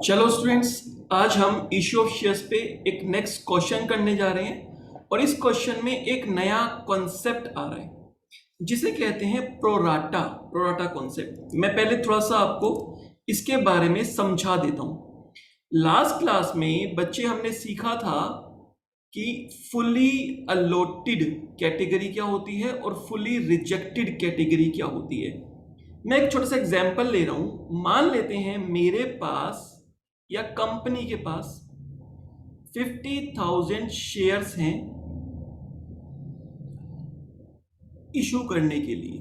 चलो स्टूडेंट्स, आज हम इश्यू ऑफ शेयर्स पे एक नेक्स्ट क्वेश्चन करने जा रहे हैं और इस क्वेश्चन में एक नया कॉन्सेप्ट आ रहा है जिसे कहते हैं प्रोराटा कॉन्सेप्ट। मैं पहले थोड़ा सा आपको इसके बारे में समझा देता हूं। लास्ट क्लास में बच्चे हमने सीखा था कि फुली अलॉटेड कैटेगरी क्या होती है और फुली रिजेक्टेड कैटेगरी क्या होती है। मैं एक छोटा सा एग्जांपल ले रहा हूं। मान लेते हैं मेरे पास या कंपनी के पास 50,000 शेयर्स हैं इशू करने के लिए।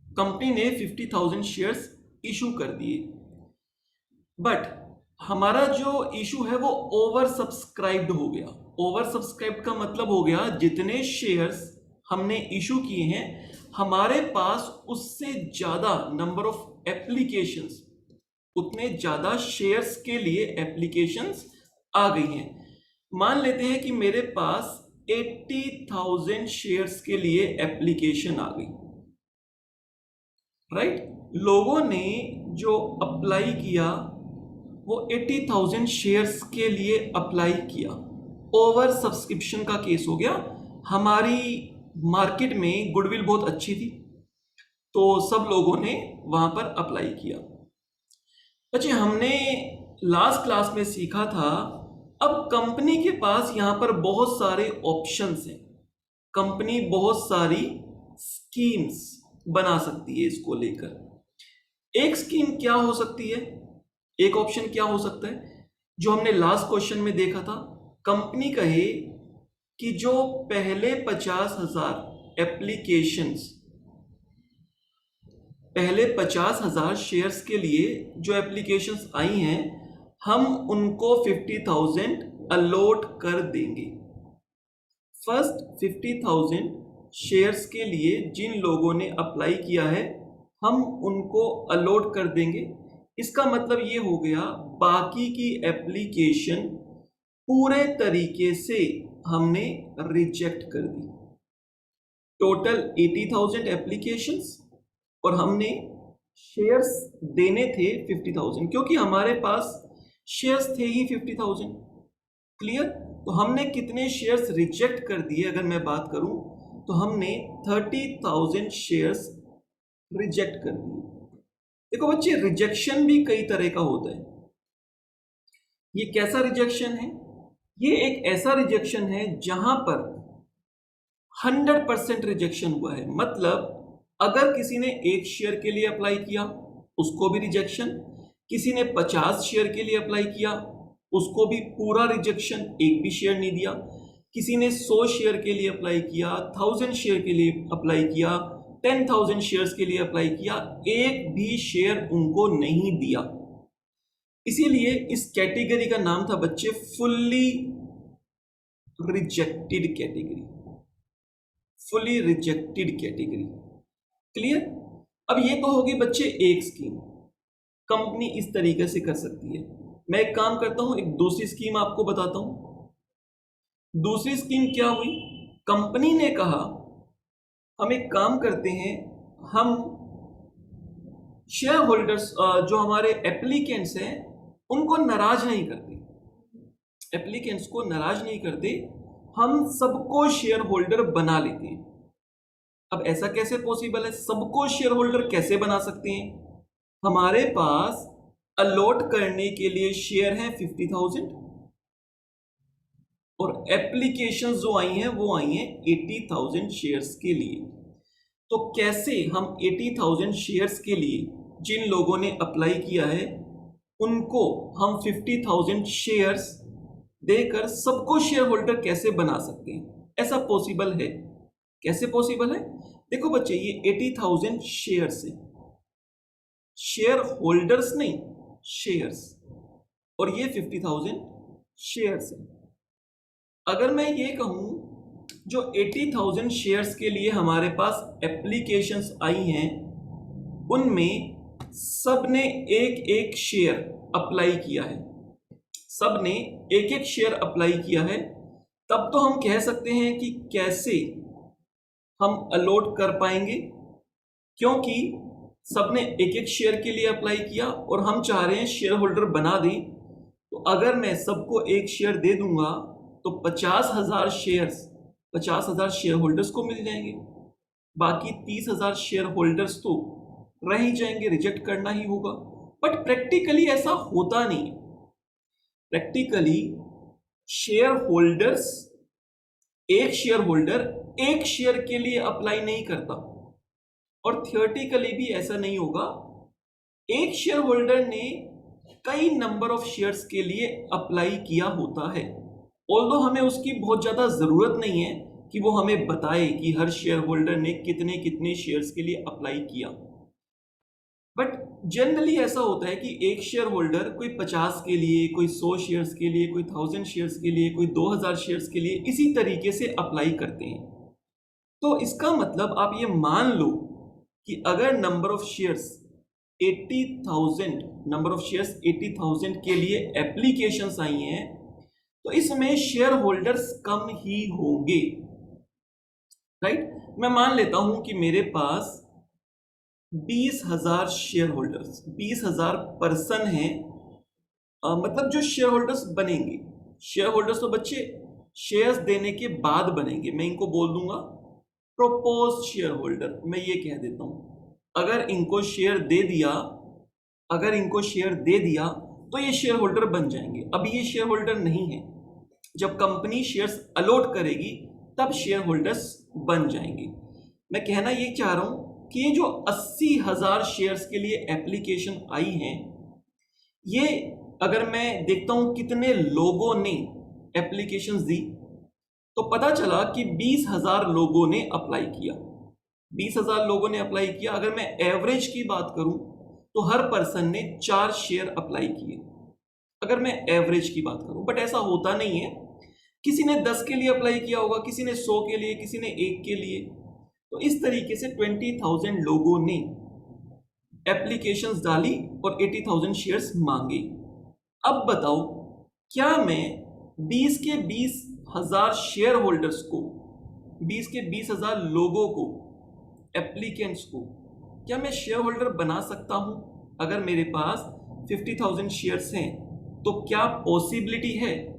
कंपनी ने 50,000 शेयर्स इशू कर दिए, बट हमारा जो इशू है वो ओवर सब्सक्राइब्ड हो गया। ओवर सब्सक्राइब्ड का मतलब हो गया जितने शेयर्स हमने इशू किए हैं हमारे पास उससे ज्यादा नंबर ऑफ एप्लीकेशंस, उतने ज्यादा शेयर्स के लिए एप्लीकेशंस आ गई हैं। मान लेते हैं कि मेरे पास 80,000 शेयर्स के लिए एप्लीकेशन आ गई, राइट। लोगों ने जो अप्लाई किया वो 80,000 शेयर्स के लिए अप्लाई किया। ओवर सब्सक्रिप्शन का केस हो गया। हमारी मार्केट में गुडविल बहुत अच्छी थी तो सब लोगों ने वहां पर अप्लाई किया। अच्छा, हमने लास्ट क्लास में सीखा था अब कंपनी के पास यहां पर बहुत सारे ऑप्शंस हैं। कंपनी बहुत सारी स्कीम्स बना सकती है इसको लेकर। एक स्कीम क्या हो सकती है, एक ऑप्शन क्या हो सकता है जो हमने लास्ट क्वेश्चन में देखा था। कंपनी कहे कि जो पहले 50,000 एप्लीकेशंस, पहले 50,000 शेयर्स के लिए जो एप्लीकेशंस आई हैं हम उनको 50,000 अलॉट कर देंगे। फर्स्ट 50,000 शेयर्स के लिए जिन लोगों ने अप्लाई किया है हम उनको अलॉट कर देंगे। इसका मतलब ये हो गया बाकी की एप्लीकेशन पूरे तरीके से हमने रिजेक्ट कर दी। टोटल 80,000 एप्लीकेशंस और हमने शेयर्स देने थे 50,000, क्योंकि हमारे पास शेयर्स थे ही 50,000। क्लियर? तो हमने कितने शेयर्स रिजेक्ट कर दिए अगर मैं बात करूं तो हमने 30,000 शेयर्स रिजेक्ट कर दिए। देखो बच्चे, रिजेक्शन भी कई तरह का होता है। ये कैसा रिजेक्शन है? ये एक ऐसा रिजेक्शन है जहां पर 100% रिजेक्शन हुआ है। मतलब अगर किसी ने 1 शेयर के लिए अप्लाई किया उसको भी रिजेक्शन, किसी ने 50 शेयर के लिए अप्लाई किया उसको भी पूरा रिजेक्शन, एक भी शेयर नहीं दिया। किसी ने 100 शेयर के लिए अप्लाई किया, 1000 शेयर के लिए अप्लाई किया, 10,000 शेयर्स के लिए अप्लाई किया, एक भी शेयर उनको नहीं दिया। इसीलिए इस कैटेगरी का नाम था बच्चे fully rejected category. Fully rejected category. Clear? अब ये तो होगी बच्चे एक स्कीम, कंपनी इस तरीके से कर सकती है। मैं एक काम करता हूं, एक दूसरी स्कीम आपको बताता हूं। दूसरी स्कीम क्या हुई? कंपनी ने कहा हम एक काम करते हैं, हम शेयर होल्डर्स जो हमारे एप्लीकेंट्स हैं उनको नाराज नहीं करते, एप्लीकेंट्स को नाराज नहीं करते, हम सबको शेयर होल्डर बना लेते हैं। अब ऐसा कैसे पॉसिबल है? सबको शेयर होल्डर कैसे बना सकते हैं? हमारे पास अलॉट करने के लिए शेयर हैं 50,000 और एप्लीकेशन जो आई हैं वो आई हैं 80,000 शेयर्स के लिए। तो कैसे हम 80,000 शेयर्स के लिए जिन लोगों ने अप्लाई किया है उनको हम 50,000 शेयर्स देकर सबको शेयर होल्डर कैसे बना सकते हैं? ऐसा पॉसिबल है। कैसे पॉसिबल है? देखो बच्चे, ये 80,000 शेयर्स है, शेयर होल्डर्स नहीं, शेयर्स, और ये 50,000 शेयर्स है। अगर मैं ये कहूं जो 80,000 शेयर्स के लिए हमारे पास एप्लीकेशंस आई हैं उनमें सबने एक एक शेयर अप्लाई किया है, सबने एक एक शेयर अप्लाई किया है, तब तो हम कह सकते हैं कि कैसे हम अलॉट कर पाएंगे, क्योंकि सबने एक एक शेयर के लिए अप्लाई किया और हम चाह रहे हैं शेयर होल्डर बना दें। अगर मैं सबको एक शेयर दे दूंगा तो 50,000 शेयर होल्डर्स को मिल जाएंगे, बाकी 30,000 शेयर होल्डर्स तो रह ही जाएंगे, रिजेक्ट करना ही होगा। बट प्रैक्टिकली ऐसा होता नहीं है। प्रैक्टिकली शेयर होल्डर्स, एक शेयर होल्डर एक शेयर के लिए अप्लाई नहीं करता, और थियोरेटिकली भी ऐसा नहीं होगा। एक शेयर होल्डर ने कई नंबर ऑफ शेयर्स के लिए अप्लाई किया होता है, ऑल्दो हमें उसकी बहुत ज्यादा जरूरत नहीं है कि वो हमें बताए कि हर शेयर होल्डर ने कितने कितने शेयर्स के लिए अप्लाई किया। बट जनरली ऐसा होता है कि एक शेयर होल्डर कोई 50 के लिए, कोई 100 शेयर्स के लिए, कोई 1000 शेयर्स के लिए, कोई 2000 शेयर्स के लिए इसी तरीके से अप्लाई करते हैं। तो इसका मतलब आप ये मान लो कि अगर नंबर ऑफ शेयर्स 80,000 के लिए एप्लीकेशंस आई हैं, तो इसमें शेयर होल्डर्स कम ही होंगे, राइट। मैं मान लेता हूं कि मेरे पास 20,000 शेयर होल्डर्स, 20,000 पर्सन हैं, मतलब जो शेयर होल्डर्स बनेंगे। शेयर होल्डर्स तो बच्चे शेयर्स देने के बाद बनेंगे, मैं इनको बोल दूंगा प्रोपोज शेयर होल्डर, मैं ये कह देता हूं। अगर इनको शेयर दे दिया तो ये शेयर होल्डर बन जाएंगे। अभी ये शेयर होल्डर नहीं है, जब कंपनी शेयर्स अलॉट करेगी तब शेयर होल्डर्स बन जाएंगे। मैं कहना ये चाह रहा हूं कि ये जो 80,000 शेयर्स के लिए एप्लीकेशन आई हैं, ये अगर मैं देखता हूं कितने लोगों ने एप्लीकेशंस दी, तो पता चला कि 20,000 लोगों ने अप्लाई किया। 20,000 लोगों ने अप्लाई किया। अगर मैं एवरेज की बात करूं तो हर पर्सन ने 4 शेयर अप्लाई किए, अगर मैं एवरेज की बात करूं। बट ऐसा होता नहीं है, किसी ने 10 के लिए अप्लाई किया होगा, किसी ने 100 के लिए, किसी ने 1 के लिए। तो इस तरीके से 20,000 लोगों ने एप्लीकेशंस डाली और 80,000 शेयर्स मांगे। अब बताओ, क्या मैं 20,000 शेयर होल्डर्स को, 20,000 लोगों को, एप्लीकेंट्स को, क्या मैं शेयर होल्डर बना सकता हूं? अगर मेरे पास 50,000 शेयर्स हैं तो क्या पॉसिबिलिटी है,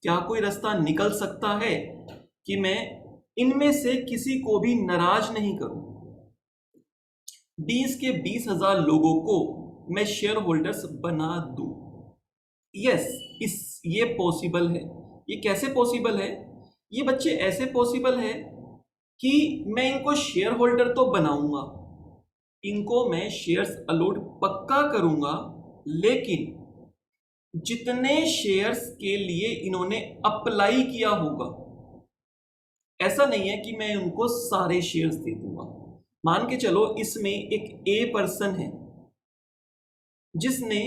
क्या कोई रास्ता निकल सकता है कि मैं इनमें से किसी को भी नाराज नहीं करूं? 20,000 लोगों को मैं शेयर होल्डर्स बना दूं। यस, ये पॉसिबल है। ये कैसे पॉसिबल है? ये बच्चे ऐसे पॉसिबल है कि मैं इनको शेयर होल्डर तो बनाऊंगा, इनको मैं शेयर्स अलॉट पक्का करूंगा, लेकिन जितने शेयर्स के लिए इन्होंने अप्लाई किया होगा, ऐसा नहीं है कि मैं उनको सारे शेयर्स दे दूंगा। मान के चलो इसमें एक ए पर्सन है जिसने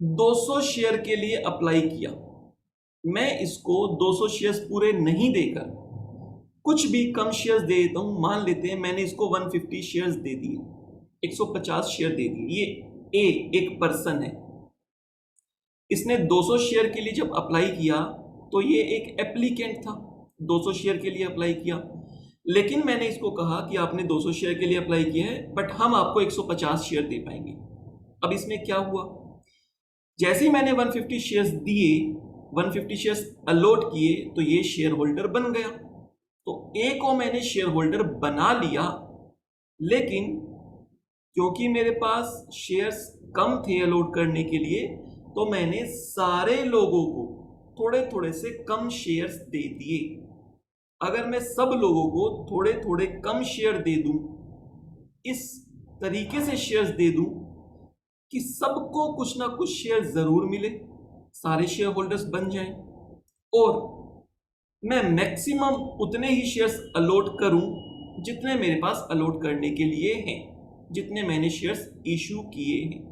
200 शेयर के लिए अप्लाई किया। मैं इसको 200 शेयर्स पूरे नहीं देकर कुछ भी कम शेयर्स दे देता हूं। मान लेते हैं मैंने इसको 150 शेयर्स दे दिए, 150 शेयर दे दिए। ये ए एक पर्सन है, इसने 200 शेयर के लिए जब अप्लाई किया तो ये एक एप्लीकेंट था, 200 शेयर के लिए अप्लाई किया। लेकिन मैंने इसको कहा कि आपने 200 शेयर के लिए अप्लाई किया है, बट हम आपको 150 शेयर दे पाएंगे। अब इसमें क्या हुआ, जैसे ही मैंने 150 शेयर्स दिए, 150 शेयर्स अलॉट किए, तो ये शेयर होल्डर बन गया। तो ए को मैंने शेयर होल्डर बना लिया, लेकिन क्योंकि मेरे पास शेयर्स कम थे अलॉट करने के लिए, तो मैंने सारे लोगों को थोड़े थोड़े से कम शेयर्स दे दिए। अगर मैं सब लोगों को थोड़े थोड़े कम शेयर दे दूं, इस तरीके से शेयर्स दे दूं कि सबको कुछ ना कुछ शेयर जरूर मिले, सारे शेयर होल्डर्स बन जाएं, और मैं मैक्सिमम उतने ही शेयर्स अलॉट करूं जितने मेरे पास अलॉट करने के लिए हैं, जितने मैंने शेयर्स इशू किए हैं।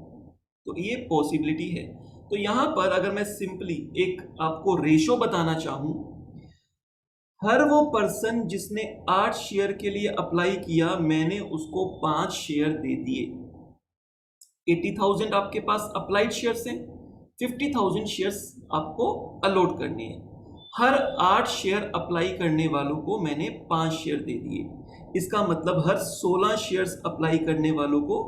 तो ये पॉसिबिलिटी है। तो यहां पर अगर मैं सिंपली एक आपको रेशो बताना चाहूं, हर वो पर्सन जिसने 8 शेयर के लिए अप्लाई किया, मैंने उसको 5 शेयर दे दिए। 80,000 आपके पास अप्लाइड शेयर्स हैं, 50,000 शेयर्स आपको अलॉट करने हैं। हर 8 शेयर अप्लाई करने वालों को मैंने 5 शेयर दे दिए। इसका मतलब हर 16 शेयर्स अप्लाई करने वालों को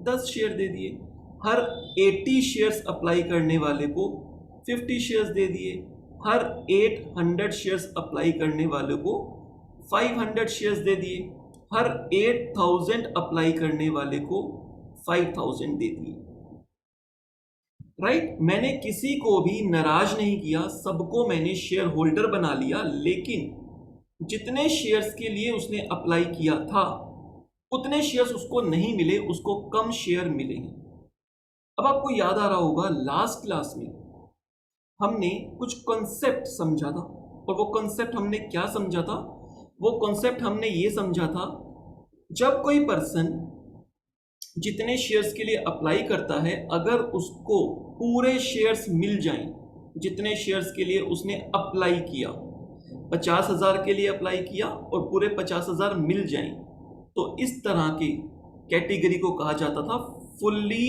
10 शेयर दे दिए। हर 80 शेयर्स अप्लाई करने वाले को 50 शेयर्स दे दिए, हर 800 शेयर्स अप्लाई करने वाले को 500 शेयर्स दे दिए, हर 8000 अप्लाई करने वाले को 5000 दे दिए। राइट, मैंने किसी को भी नाराज नहीं किया, सबको मैंने शेयर होल्डर बना लिया, लेकिन जितने शेयर्स के लिए उसने अप्लाई किया था उतने शेयर्स उसको नहीं मिले, उसको कम शेयर मिले हैं। अब आपको याद आ रहा होगा लास्ट क्लास में हमने कुछ कॉन्सेप्ट समझा था, और वो कॉन्सेप्ट हमने क्या समझा था? वो कॉन्सेप्ट हमने ये समझा था, जब कोई पर्सन जितने शेयर्स के लिए अप्लाई करता है, अगर उसको पूरे शेयर्स मिल जाएं जितने शेयर्स के लिए उसने अप्लाई किया, 50,000 के लिए अप्लाई किया और पूरे 50,000 मिल जाएं, तो इस तरह की कैटेगरी को कहा जाता था फुल्ली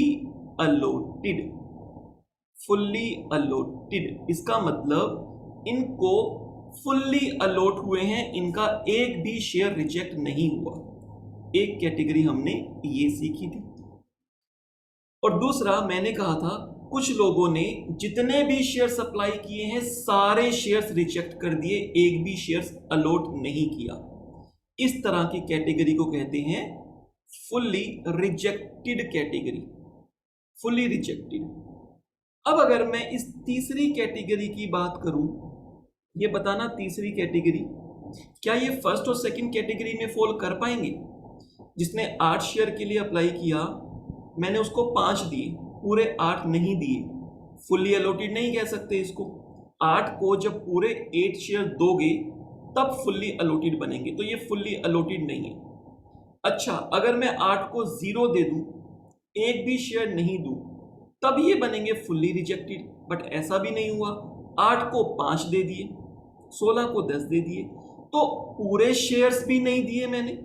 अलॉटेड। फुल्ली अलॉटेड इसका मतलब इनको फुल्ली अलॉट हुए हैं, इनका एक भी शेयर रिजेक्ट नहीं हुआ। एक कैटेगरी हमने ये सीखी थी। और दूसरा मैंने कहा था कुछ लोगों ने जितने भी शेयर्स अप्लाई किए हैं सारे शेयर्स रिजेक्ट कर दिए, एक भी शेयर्स अलॉट नहीं किया। इस तरह की कैटेगरी को कहते हैं fully rejected category, fully rejected. अब अगर मैं इस तीसरी कैटेगरी की बात करूं, ये बताना तीसरी कैटेगरी क्या ये फर्स्ट और सेकंड कैटेगरी में फॉल कर पाएंगे? जिसने 8 शेयर के लिए अप्लाई किया, मैंने उसको 5 दिए, पूरे 8 नहीं दिए, फुल्ली अलॉटेड नहीं कह सकते इसको। 8 को जब पूरे 8 शेयर दोगे तब फुल्ली अलॉटेड बनेंगे, तो ये फुल्ली अलॉटेड नहीं है। अच्छा, अगर मैं 8 को 0 दे दूं, एक भी शेयर नहीं दूं, तब ये बनेंगे फुल्ली रिजेक्टेड। बट ऐसा भी नहीं हुआ, 8 को 5 दे दिए, 16 को 10 दे दिए, तो पूरे शेयर्स भी नहीं दिए मैंने,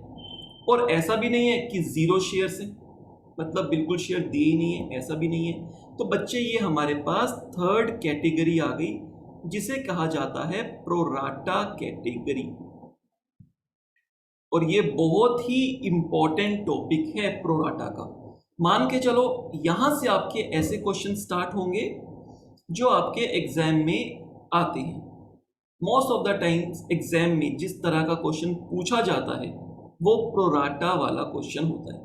और ऐसा भी नहीं है कि 0 शेयर्स हैं, मतलब बिल्कुल शेयर दिए ही नहीं है, ऐसा भी नहीं है। तो बच्चे ये हमारे पास थर्ड कैटेगरी आ गई, जिसे कहा जाता है प्रोराटा कैटेगरी। और ये बहुत ही इंपॉर्टेंट टॉपिक है प्रोराटा का। मान के चलो यहां से आपके ऐसे क्वेश्चन स्टार्ट होंगे जो आपके एग्जाम में आते हैं। Most of the times exam में जिस तरह का क्वेश्चन पूछा जाता है वो प्रोराटा वाला क्वेश्चन होता है।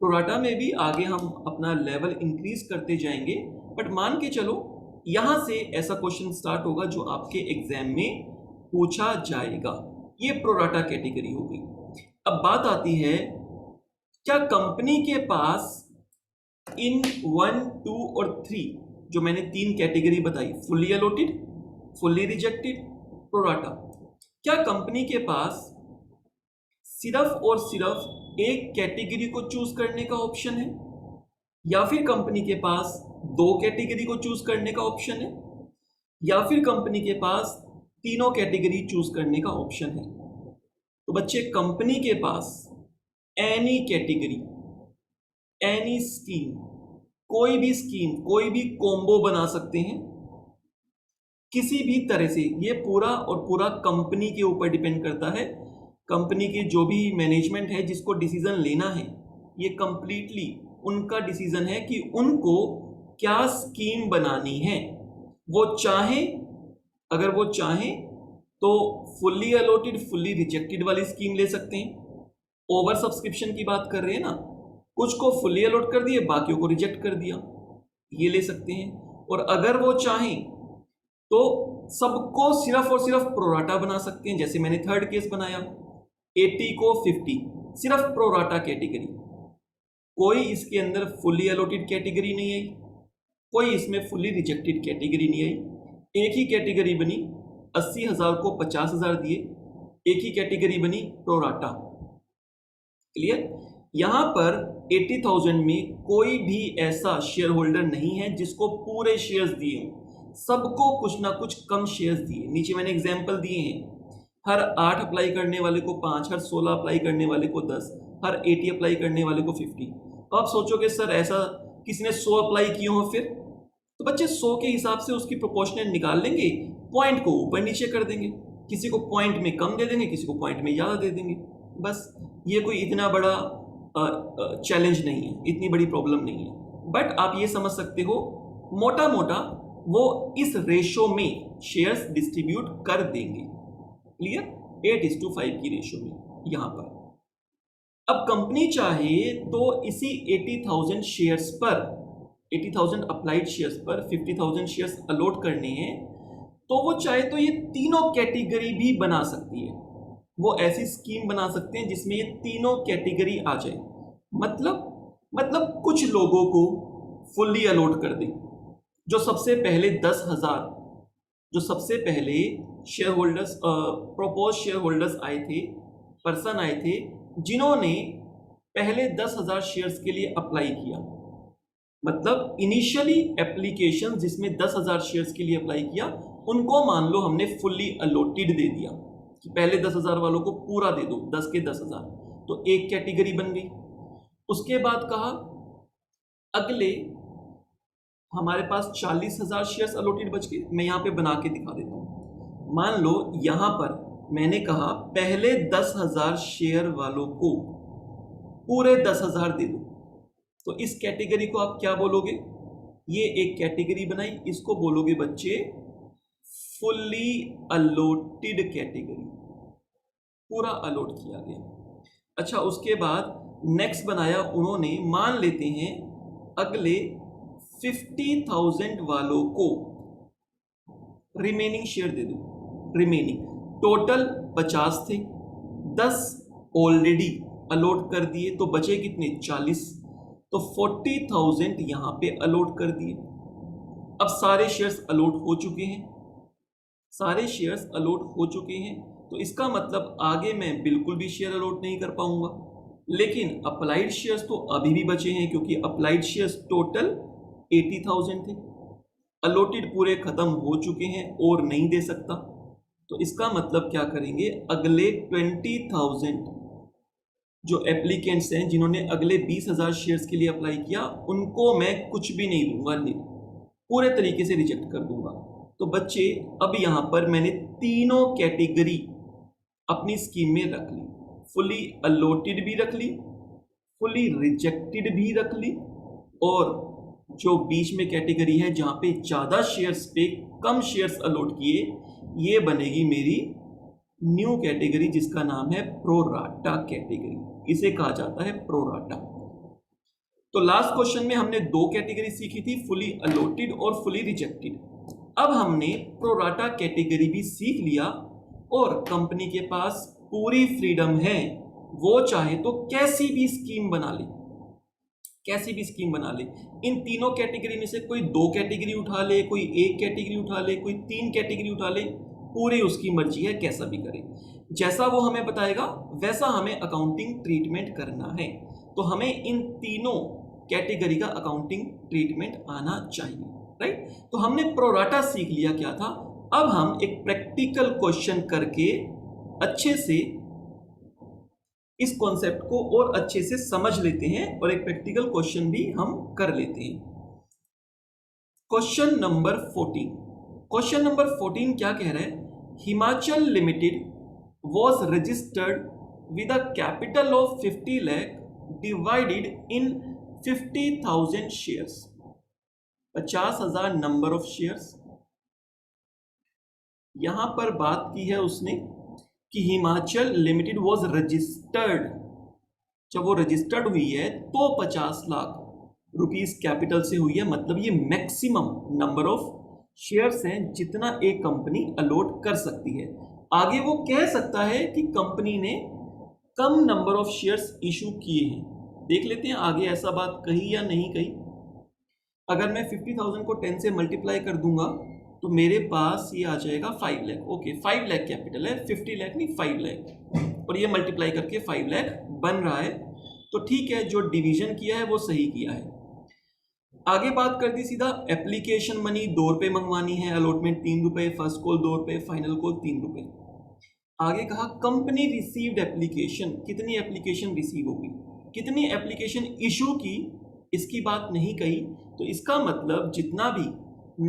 प्रोराटा में भी आगे हम अपना लेवल इंक्रीज करते जाएंगे, बट मान के चलो यहां से ऐसा क्वेश्चन स्टार्ट होगा जो आपके एग्जाम में पूछा जाएगा। ये प्रोराटा कैटेगरी होगी। अब बात आती है, क्या कंपनी के पास इन 1, 2 और 3 जो मैंने 3 कैटेगरी बताई, fully allotted, fully rejected, pro rata, क्या कंपनी के पास सिर्फ और सिर्फ एक कैटेगरी को चूज करने का ऑप्शन है, या फिर कंपनी के पास 2 कैटेगरी को चूज करने का ऑप्शन है, या फिर कंपनी के पास तीनों कैटेगरी चूज करने का ऑप्शन है? तो बच्चे कंपनी के पास एनी कैटेगरी, एनी स्कीम, कोई भी स्कीम, कोई भी कॉम्बो बना सकते हैं किसी भी तरह से। ये पूरा और पूरा कंपनी के ऊपर डिपेंड करता है। कंपनी की जो भी मैनेजमेंट है जिसको डिसीजन लेना है, ये कंप्लीटली उनका डिसीजन है कि उनको क्या स्कीम बनानी है। वो चाहे, अगर वो चाहें तो फुल्ली अलॉटेड, फुल्ली रिजेक्टेड वाली स्कीम ले सकते हैं। ओवर सब्सक्रिप्शन की बात कर रहे हैं ना, कुछ को फुल्ली अलॉट कर दिए, बाकियों को रिजेक्ट कर दिया, ये ले सकते हैं। और अगर वो चाहें तो सबको सिर्फ और सिर्फ प्रोराटा बना सकते हैं, जैसे मैंने थर्ड केस बनाया, 80 को 50, सिर्फ प्रोराटा कैटेगरी। कोई इसके अंदर फुल्ली अलॉटेड कैटेगरी नहीं आई, कोई इसमें फुल्ली रिजेक्टेड कैटेगरी नहीं आई। एक ही कैटेगरी बनी, 80,000 को 50,000 दिए, एक ही कैटेगरी बनी प्रोराटा। क्लियर? यहां पर 80,000 में कोई भी ऐसा शेयर होल्डर नहीं है जिसको पूरे शेयर्स दिए हों, सबको कुछ ना कुछ कम शेयर्स दिए। नीचे मैंने एग्जाम्पल दिए हैं, हर 8 अप्लाई करने वाले को 5, हर 16 अप्लाई करने वाले को 10, हर 80 अप्लाई करने वाले को 50। तो आप सोचोगे सर ऐसा किसी ने 100 अप्लाई किए हो फिर? तो बच्चे 100 के हिसाब से उसकी प्रोपोर्शनल निकाल लेंगे, पॉइंट को ऊपर नीचे कर देंगे, किसी को पॉइंट में कम दे देंगे, किसी को पॉइंट में ज़्यादा दे देंगे। बस ये कोई इतना बड़ा चैलेंज नहीं है, इतनी बड़ी प्रॉब्लम नहीं है। बट आप ये समझ सकते हो मोटा मोटा वो इस रेशो में शेयर्स डिस्ट्रीब्यूट कर देंगे। क्लियर? 8:5 की रेशो में यहां पर। अब कंपनी चाहे तो इसी 80,000 शेयर्स पर 80,000 अप्लाइड शेयर्स पर 50,000 शेयर्स अलॉट करने हैं, तो वो चाहे तो ये तीनों कैटेगरी भी बना सकती है। वो ऐसी स्कीम बना सकते हैं जिसमें ये तीनों कैटेगरी आ जाए। मतलब कुछ लोगों को फुल्ली अलॉट कर दें। जो सबसे पहले 10,000 जो सबसे पहले share holders propose share holders आए थे, पर्सन आए थे जिन्होंने पहले 10,000 शेयर्स के लिए अप्लाई किया, मतलब इनिशियली एप्लीकेशन जिसमें 10,000 शेयर्स के लिए अप्लाई किया, उनको मान लो हमने फुल्ली अलॉटेड दे दिया कि पहले 10,000 वालों को पूरा दे दो, 10 के 10,000, तो एक कैटेगरी बन गई। उसके बाद कहा अगले हमारे पास 40,000 शेयर्स अलॉटेड बच गए। मैं यहां पे बना के दिखा देता हूं। मान लो यहां पर मैंने कहा पहले 10,000 शेयर वालों को पूरे 10,000 दे दो, तो इस कैटेगरी को आप क्या बोलोगे? ये एक कैटेगरी बनाई, इसको बोलोगे बच्चे फुल्ली अलॉटेड कैटेगरी, पूरा अलॉट किया गया। अच्छा, उसके बाद नेक्स्ट बनाया उन्होंने, मान लेते हैं अगले 50,000 वालों को रिमेनिंग शेयर दे दो। रिमेनिंग टोटल 50 थे, 10 ऑलरेडी अलॉट कर दिए, तो बचे कितने? 40, तो 40,000 यहां पे अलॉट कर दिए। अब सारे शेयर्स अलॉट हो चुके हैं, सारे शेयर्स अलॉट हो चुके हैं, तो इसका मतलब आगे मैं बिल्कुल भी शेयर अलॉट नहीं कर पाऊंगा। लेकिन अप्लाइड शेयर्स तो अभी भी बचे हैं, क्योंकि अप्लाइड शेयर्स टोटल 80,000 थे, अलॉटेड पूरे खत्म हो चुके हैं और नहीं दे सकता। तो इसका मतलब क्या करेंगे? अगले 20,000 जो एप्लीकेंट्स हैं जिन्होंने अगले 20,000 शेयर्स के लिए अप्लाई किया, उनको मैं कुछ भी नहीं दूंगा, नहीं, पूरे तरीके से रिजेक्ट कर दूंगा। तो बच्चे अब यहां पर मैंने तीनों कैटेगरी अपनी स्कीम में रख ली, फुली अलॉटेड भी रख ली, फुली रिजेक्टेड भी रख ली, और जो बीच में कैटेगरी है जहां पे ज्यादा शेयर्स पे कम शेयर्स अलॉट किए, ये बनेगी मेरी न्यू कैटेगरी जिसका नाम है प्रोराटा कैटेगरी। इसे कहा जाता है प्रोराटा। तो लास्ट क्वेश्चन में हमने दो कैटेगरी सीखी थी, फुली अलॉटेड और फुली रिजेक्टेड। अब हमने प्रोराटा कैटेगरी भी सीख लिया और कंपनी के पास पूरी फ्रीडम है, वो चाहे तो कैसी भी स्कीम बना ले, कैसी भी स्कीम बना ले। इन तीनों कैटेगरी में से कोई 2 कैटेगरी उठा ले, कोई 1 कैटेगरी उठा ले, कोई 3 कैटेगरी उठा ले, पूरी उसकी मर्जी है, कैसा भी करे। जैसा वो हमें बताएगा वैसा हमें अकाउंटिंग ट्रीटमेंट करना है। तो हमें इन तीनों कैटेगरी का अकाउंटिंग ट्रीटमेंट आना चाहिए, राइट? तो हमने प्रोराटा सीख लिया क्या था। अब हम एक प्रैक्टिकल क्वेश्चन करके अच्छे से इस कॉन्सेप्ट को और अच्छे से समझ लेते हैं और एक प्रैक्टिकल क्वेश्चन भी हम कर लेते हैं। Question number 14। क्वेश्चन नंबर 14 क्या कह रहा है? Himachal limited was registered with a capital of 50 lakh divided in 50,000 shares, 50,000 number of shares. यहां पर बात की है उसने कि हिमाचल लिमिटेड वॉज रजिस्टर्ड, जब वो रजिस्टर्ड हुई है तो 50 लाख रुपीस कैपिटल से हुई है, मतलब ये मैक्सिमम नंबर ऑफ शेयर्स हैं जितना एक कंपनी अलॉट कर सकती है। आगे वो कह सकता है कि कंपनी ने कम नंबर ऑफ शेयर्स इशू किए हैं। देख लेते हैं आगे ऐसा बात कही या नहीं कही। अगर मैं 50,000 को 10 से मल्टीप्लाई कर दूंगा तो मेरे पास ये आ जाएगा 5 लाख। ओके, 5 लाख कैपिटल है, 50 लाख नहीं 5 लाख, और ये मल्टीप्लाई करके 5 लाख बन रहा है। तो ठीक है, जो डिवीजन किया है वो सही किया है। आगे बात कर दी सीधा, एप्लीकेशन मनी 2 रुपये मंगवानी है, अलॉटमेंट 3 रुपये, फर्स्ट कॉल 2 रुपये, फाइनल कॉल 3 रुपये। आगे कहा कंपनी रिसीव्ड एप्लीकेशन, कितनी एप्लीकेशन रिसीव होगी, कितनी एप्लीकेशन इशू की, इसकी बात नहीं कही। तो इसका मतलब जितना भी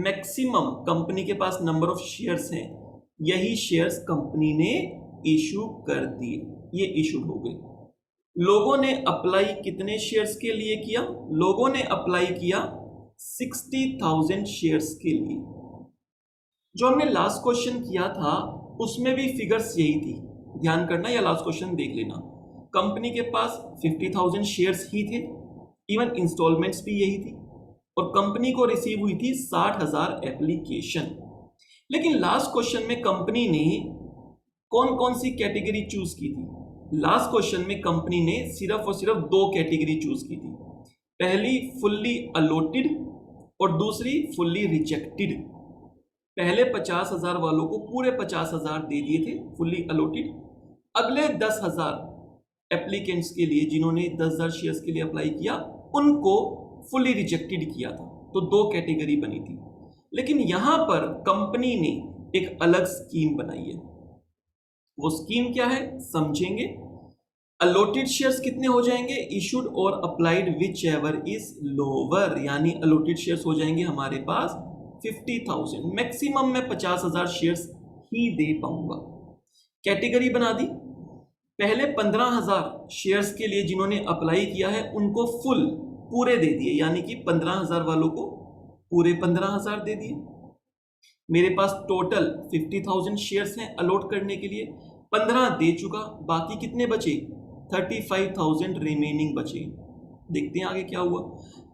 मैक्सिमम कंपनी के पास नंबर ऑफ शेयर्स हैं, यही शेयर्स कंपनी ने इशू कर दिए, ये इशूड हो गए। लोगों ने अप्लाई कितने शेयर्स के लिए किया? लोगों ने अप्लाई किया 60,000 शेयर्स के लिए। जो हमने लास्ट क्वेश्चन किया था उसमें भी फिगर्स यही थी, ध्यान करना या लास्ट क्वेश्चन देख लेना। कंपनी के पास 50,000 शेयर्स ही थे, इवन इंस्टॉलमेंट्स भी यही थी, और कंपनी को रिसीव हुई थी 60,000 एप्लीकेशन। लेकिन लास्ट क्वेश्चन में कंपनी ने कौन कौन सी कैटेगरी चूज की थी? लास्ट क्वेश्चन में कंपनी ने सिर्फ और सिर्फ दो कैटेगरी चूज की थी, पहली फुल्ली अलॉटेड और दूसरी फुल्ली रिजेक्टेड। पहले 50,000 वालों को पूरे 50,000 दे दिए थे फुल्ली अलॉटेड। अगले 10,000 एप्लीकेंट्स के लिए जिन्होंने 10,000 शेयर्स के लिए अप्लाई किया उनको फुल्ली रिजेक्टेड किया था, तो दो कैटेगरी बनी थी। लेकिन यहां पर कंपनी ने एक अलग स्कीम बनाई है। वो स्कीम क्या है समझेंगे। अलॉटेड शेयर्स कितने हो जाएंगे? इशूड और applied which ever is lower, यानी अलॉटेड शेयर्स हो जाएंगे हमारे पास 50,000। मैक्सिमम मैं 50,000 शेयर्स ही दे पाऊंगा। कैटेगरी बना दी। पहले 15,000 शेयर्स के लिए जिन्होंने अप्लाई किया है उनको फुल पूरे दे दिए, यानी कि 15,000 वालों को पूरे 15,000 दे दिए। मेरे पास टोटल 50,000 शेयर्स हैं अलॉट करने के लिए, 15 दे चुका, बाकी कितने बचे? 35,000 रिमेनिंग बचे। देखते हैं आगे क्या हुआ।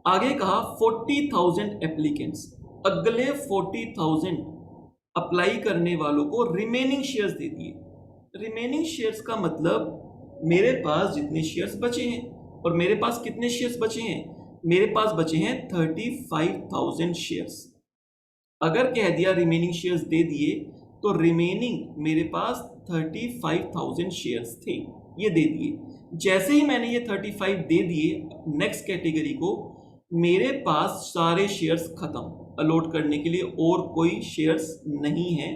आगे कहा 40,000 एप्लीकेंट्स, अगले 40,000 अप्लाई करने वालों को रिमेनिंग शेयर्स दे दिए। रिमेनिंग शेयर्स का मतलब मेरे पास जितने शेयर्स बचे हैं, और मेरे पास कितने शेयर्स बचे हैं? मेरे पास बचे हैं 35,000 शेयर्स। अगर कह दिया रिमेनिंग शेयर्स दे दिए तो रिमेनिंग मेरे पास 35,000 शेयर्स थे, ये दे दिए। जैसे ही मैंने ये 35 दे दिए नेक्स्ट कैटेगरी को, मेरे पास सारे शेयर्स खत्म अलॉट करने के लिए, और कोई शेयर्स नहीं है,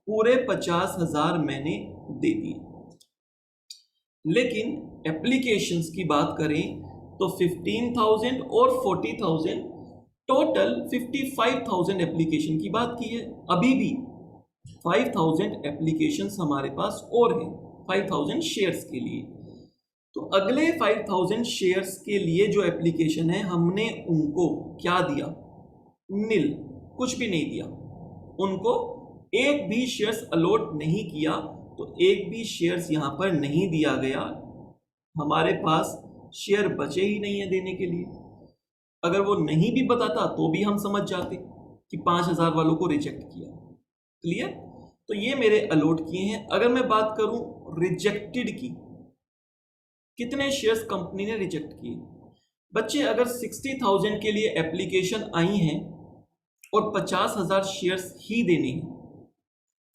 पूरे 50,000 मैंने दे दिए। लेकिन एप्लीकेशंस की बात करें तो 15,000 और 40,000 टोटल 55,000 एप्लीकेशन की बात की है। अभी भी 5,000 एप्लीकेशंस हमारे पास और हैं 5,000 शेयर्स के लिए। तो अगले 5,000 शेयर्स के लिए जो एप्लीकेशन है हमने उनको क्या दिया? नील, कुछ भी नहीं दिया उनको। एक भी शेयर्स अलॉट नहीं किया, तो एक भी शेयर्स यहां पर नहीं दिया गया। हमारे पास शेयर बचे ही नहीं है देने के लिए। अगर वो नहीं भी बताता तो भी हम समझ जाते कि 5,000 वालों को रिजेक्ट किया। क्लियर? तो ये मेरे अलॉट किए हैं। अगर मैं बात करूं रिजेक्टेड की, कितने शेयर्स कंपनी ने रिजेक्ट किए? बच्चे अगर 60,000 के लिए एप्लीकेशन आई हैं और 50,000 शेयर्स ही देने हैं,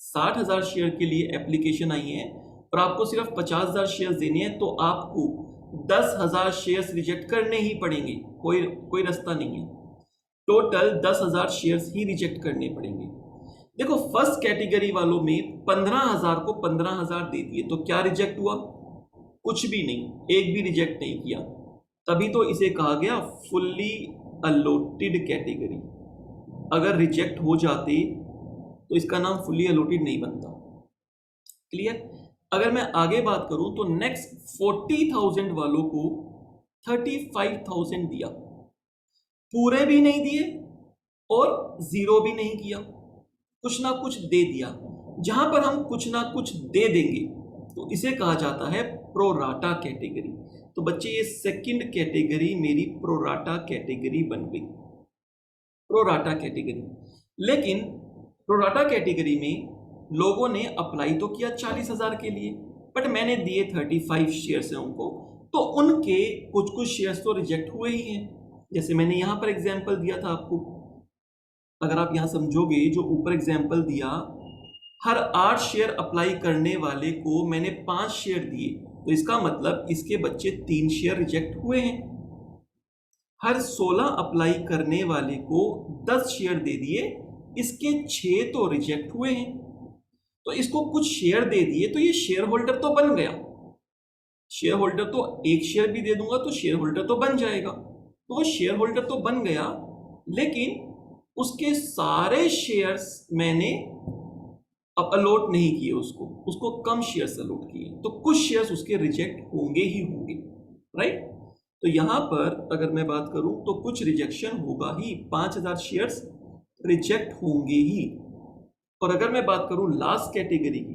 60,000 शेयर के लिए एप्लीकेशन आई है और आपको सिर्फ 50,000 शेयर्स देने हैं, तो आपको 10,000 शेयर्स रिजेक्ट करने ही पड़ेंगे, कोई रास्ता नहीं है। टोटल 10,000 शेयर्स ही रिजेक्ट करने पड़ेंगे। देखो फर्स्ट कैटेगरी वालों में 15,000 को 15,000 दे दिए, तो क्या रिजेक्ट हुआ? कुछ भी नहीं, एक भी रिजेक्ट नहीं किया। तभी तो इसे कहा गया फुल्ली अलॉटेड कैटेगरी। अगर रिजेक्ट हो जाते तो इसका नाम फुल्ली अलॉटेड नहीं बनता। क्लियर? अगर मैं आगे बात करूं तो नेक्स्ट 40,000 वालों को 35,000 दिया, पूरे भी नहीं दिए और जीरो भी नहीं किया, कुछ ना कुछ दे दिया। जहां पर हम कुछ ना कुछ दे देंगे तो इसे कहा जाता है प्रोराटा कैटेगरी। तो बच्चे ये सेकंड कैटेगरी मेरी प्रोराटा कैटेगरी बन गई, प्रोराटा कैटेगरी। लेकिन प्रोराटा कैटेगरी में लोगों ने अप्लाई तो किया 40,000 के लिए, बट मैंने दिए 35 शेयर्स हैं उनको, तो उनके कुछ कुछ शेयर्स तो रिजेक्ट हुए ही हैं। जैसे मैंने यहां पर एग्जांपल दिया था आपको, अगर आप यहां समझोगे, जो ऊपर एग्जांपल दिया, हर 8 शेयर अप्लाई करने वाले को मैंने 5 शेयर दिए, तो इसका मतलब इसके बच्चे 3 शेयर रिजेक्ट हुए हैं। हर 16 अप्लाई करने वाले को 10 शेयर दे दिए, इसके 6 तो रिजेक्ट हुए हैं। तो इसको कुछ शेयर दे दिए, तो ये शेयर होल्डर तो बन गया। शेयर होल्डर तो एक शेयर भी दे दूंगा तो शेयर होल्डर तो बन जाएगा, तो वो शेयर होल्डर तो बन गया, लेकिन उसके सारे शेयर्स मैंने अब अलॉट नहीं किए, उसको कम शेयर्स अलॉट किए, तो कुछ शेयर्स उसके रिजेक्ट होंगे ही होंगे। राइट। तो यहां पर अगर मैं बात करूं तो कुछ रिजेक्शन होगा ही, 5000 शेयर्स रिजेक्ट होंगे ही। और अगर मैं बात करूं लास्ट कैटेगरी की,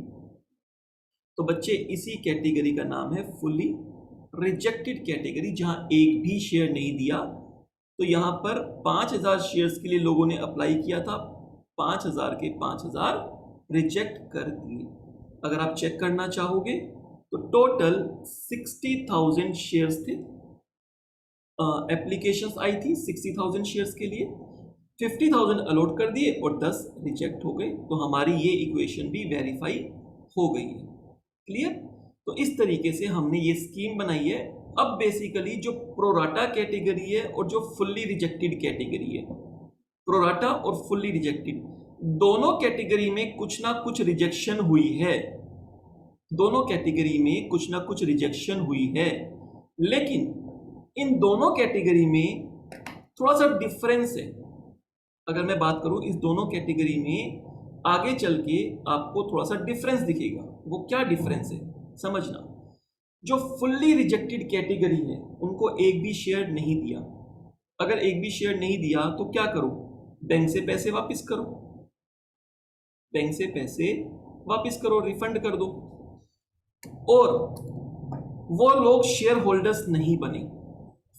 तो बच्चे इसी कैटेगरी का नाम है फुल्ली रिजेक्टेड कैटेगरी, जहां एक भी शेयर नहीं दिया। तो यहां पर 5000 शेयर्स के लिए लोगों ने अप्लाई किया था, 5000 के 5000 रिजेक्ट कर दिए। अगर आप चेक करना चाहोगे तो टोटल 60,000 शेयर्स थे, एप्लीकेशंस आई थी 60,000 शेयर्स के लिए, 50,000 अलॉट कर दिए और 10 रिजेक्ट हो गए। तो हमारी ये इक्वेशन भी वेरीफाई हो गई है। क्लियर। तो इस तरीके से हमने ये स्कीम बनाई है। अब बेसिकली जो प्रोराटा कैटेगरी है और जो फुल्ली रिजेक्टेड कैटेगरी है, प्रोराटा और फुल्ली रिजेक्टेड दोनों कैटेगरी में कुछ ना कुछ रिजेक्शन हुई है, दोनों कैटेगरी में कुछ ना कुछ रिजेक्शन हुई है। लेकिन इन दोनों कैटेगरी में थोड़ा सा डिफरेंस है। अगर मैं बात करूं इस दोनों कैटेगरी में, आगे चल के आपको थोड़ा सा डिफरेंस दिखेगा। वो क्या डिफरेंस है समझना। जो फुल्ली रिजेक्टेड कैटेगरी है उनको एक भी शेयर नहीं दिया। अगर एक भी शेयर नहीं दिया तो क्या करो, बैंक से पैसे वापस करो, बैंक से पैसे वापस करो, रिफंड कर दो। और वो लोग शेयर होल्डर्स नहीं बने।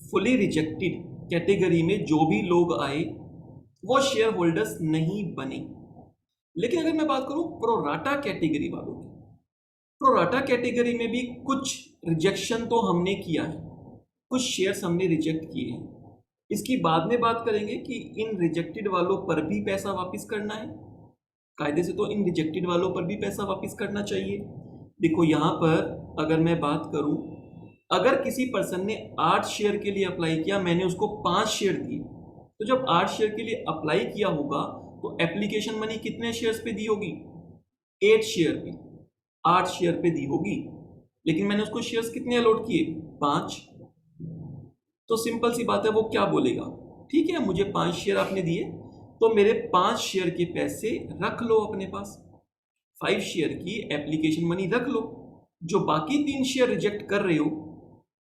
फुली रिजेक्टेड कैटेगरी में जो भी लोग आए वो शेयर होल्डर्स नहीं बने। लेकिन अगर मैं बात करूं प्रोराटा कैटेगरी वालों की, प्रोराटा कैटेगरी में भी कुछ रिजेक्शन तो हमने किया है, कुछ शेयर्स हमने रिजेक्ट किए हैं। इसकी बाद में बात करेंगे कि इन रिजेक्टेड वालों पर भी पैसा वापस करना है। कायदे से तो इन रिजेक्टेड वालों पर भी पैसा वापस करना चाहिए। देखो यहां पर अगर मैं बात करूं, अगर किसी पर्सन ने 8 शेयर के लिए अप्लाई किया, मैंने उसको 5 शेयर दिए, तो जब 8 शेयर के लिए अप्लाई किया होगा तो एप्लीकेशन मनी कितने शेयर्स पे दी होगी, 8 शेयर पे, 8 शेयर पे दी होगी। लेकिन मैंने उसको शेयर्स कितने अलॉट किए, 5। तो सिंपल सी बात है, वो क्या बोलेगा, ठीक है मुझे 5 शेयर आपने दिए तो मेरे 5 शेयर के पैसे रख लो अपने पास, 5 शेयर की एप्लीकेशन मनी रख लो, जो बाकी 3 शेयर रिजेक्ट कर रहे हो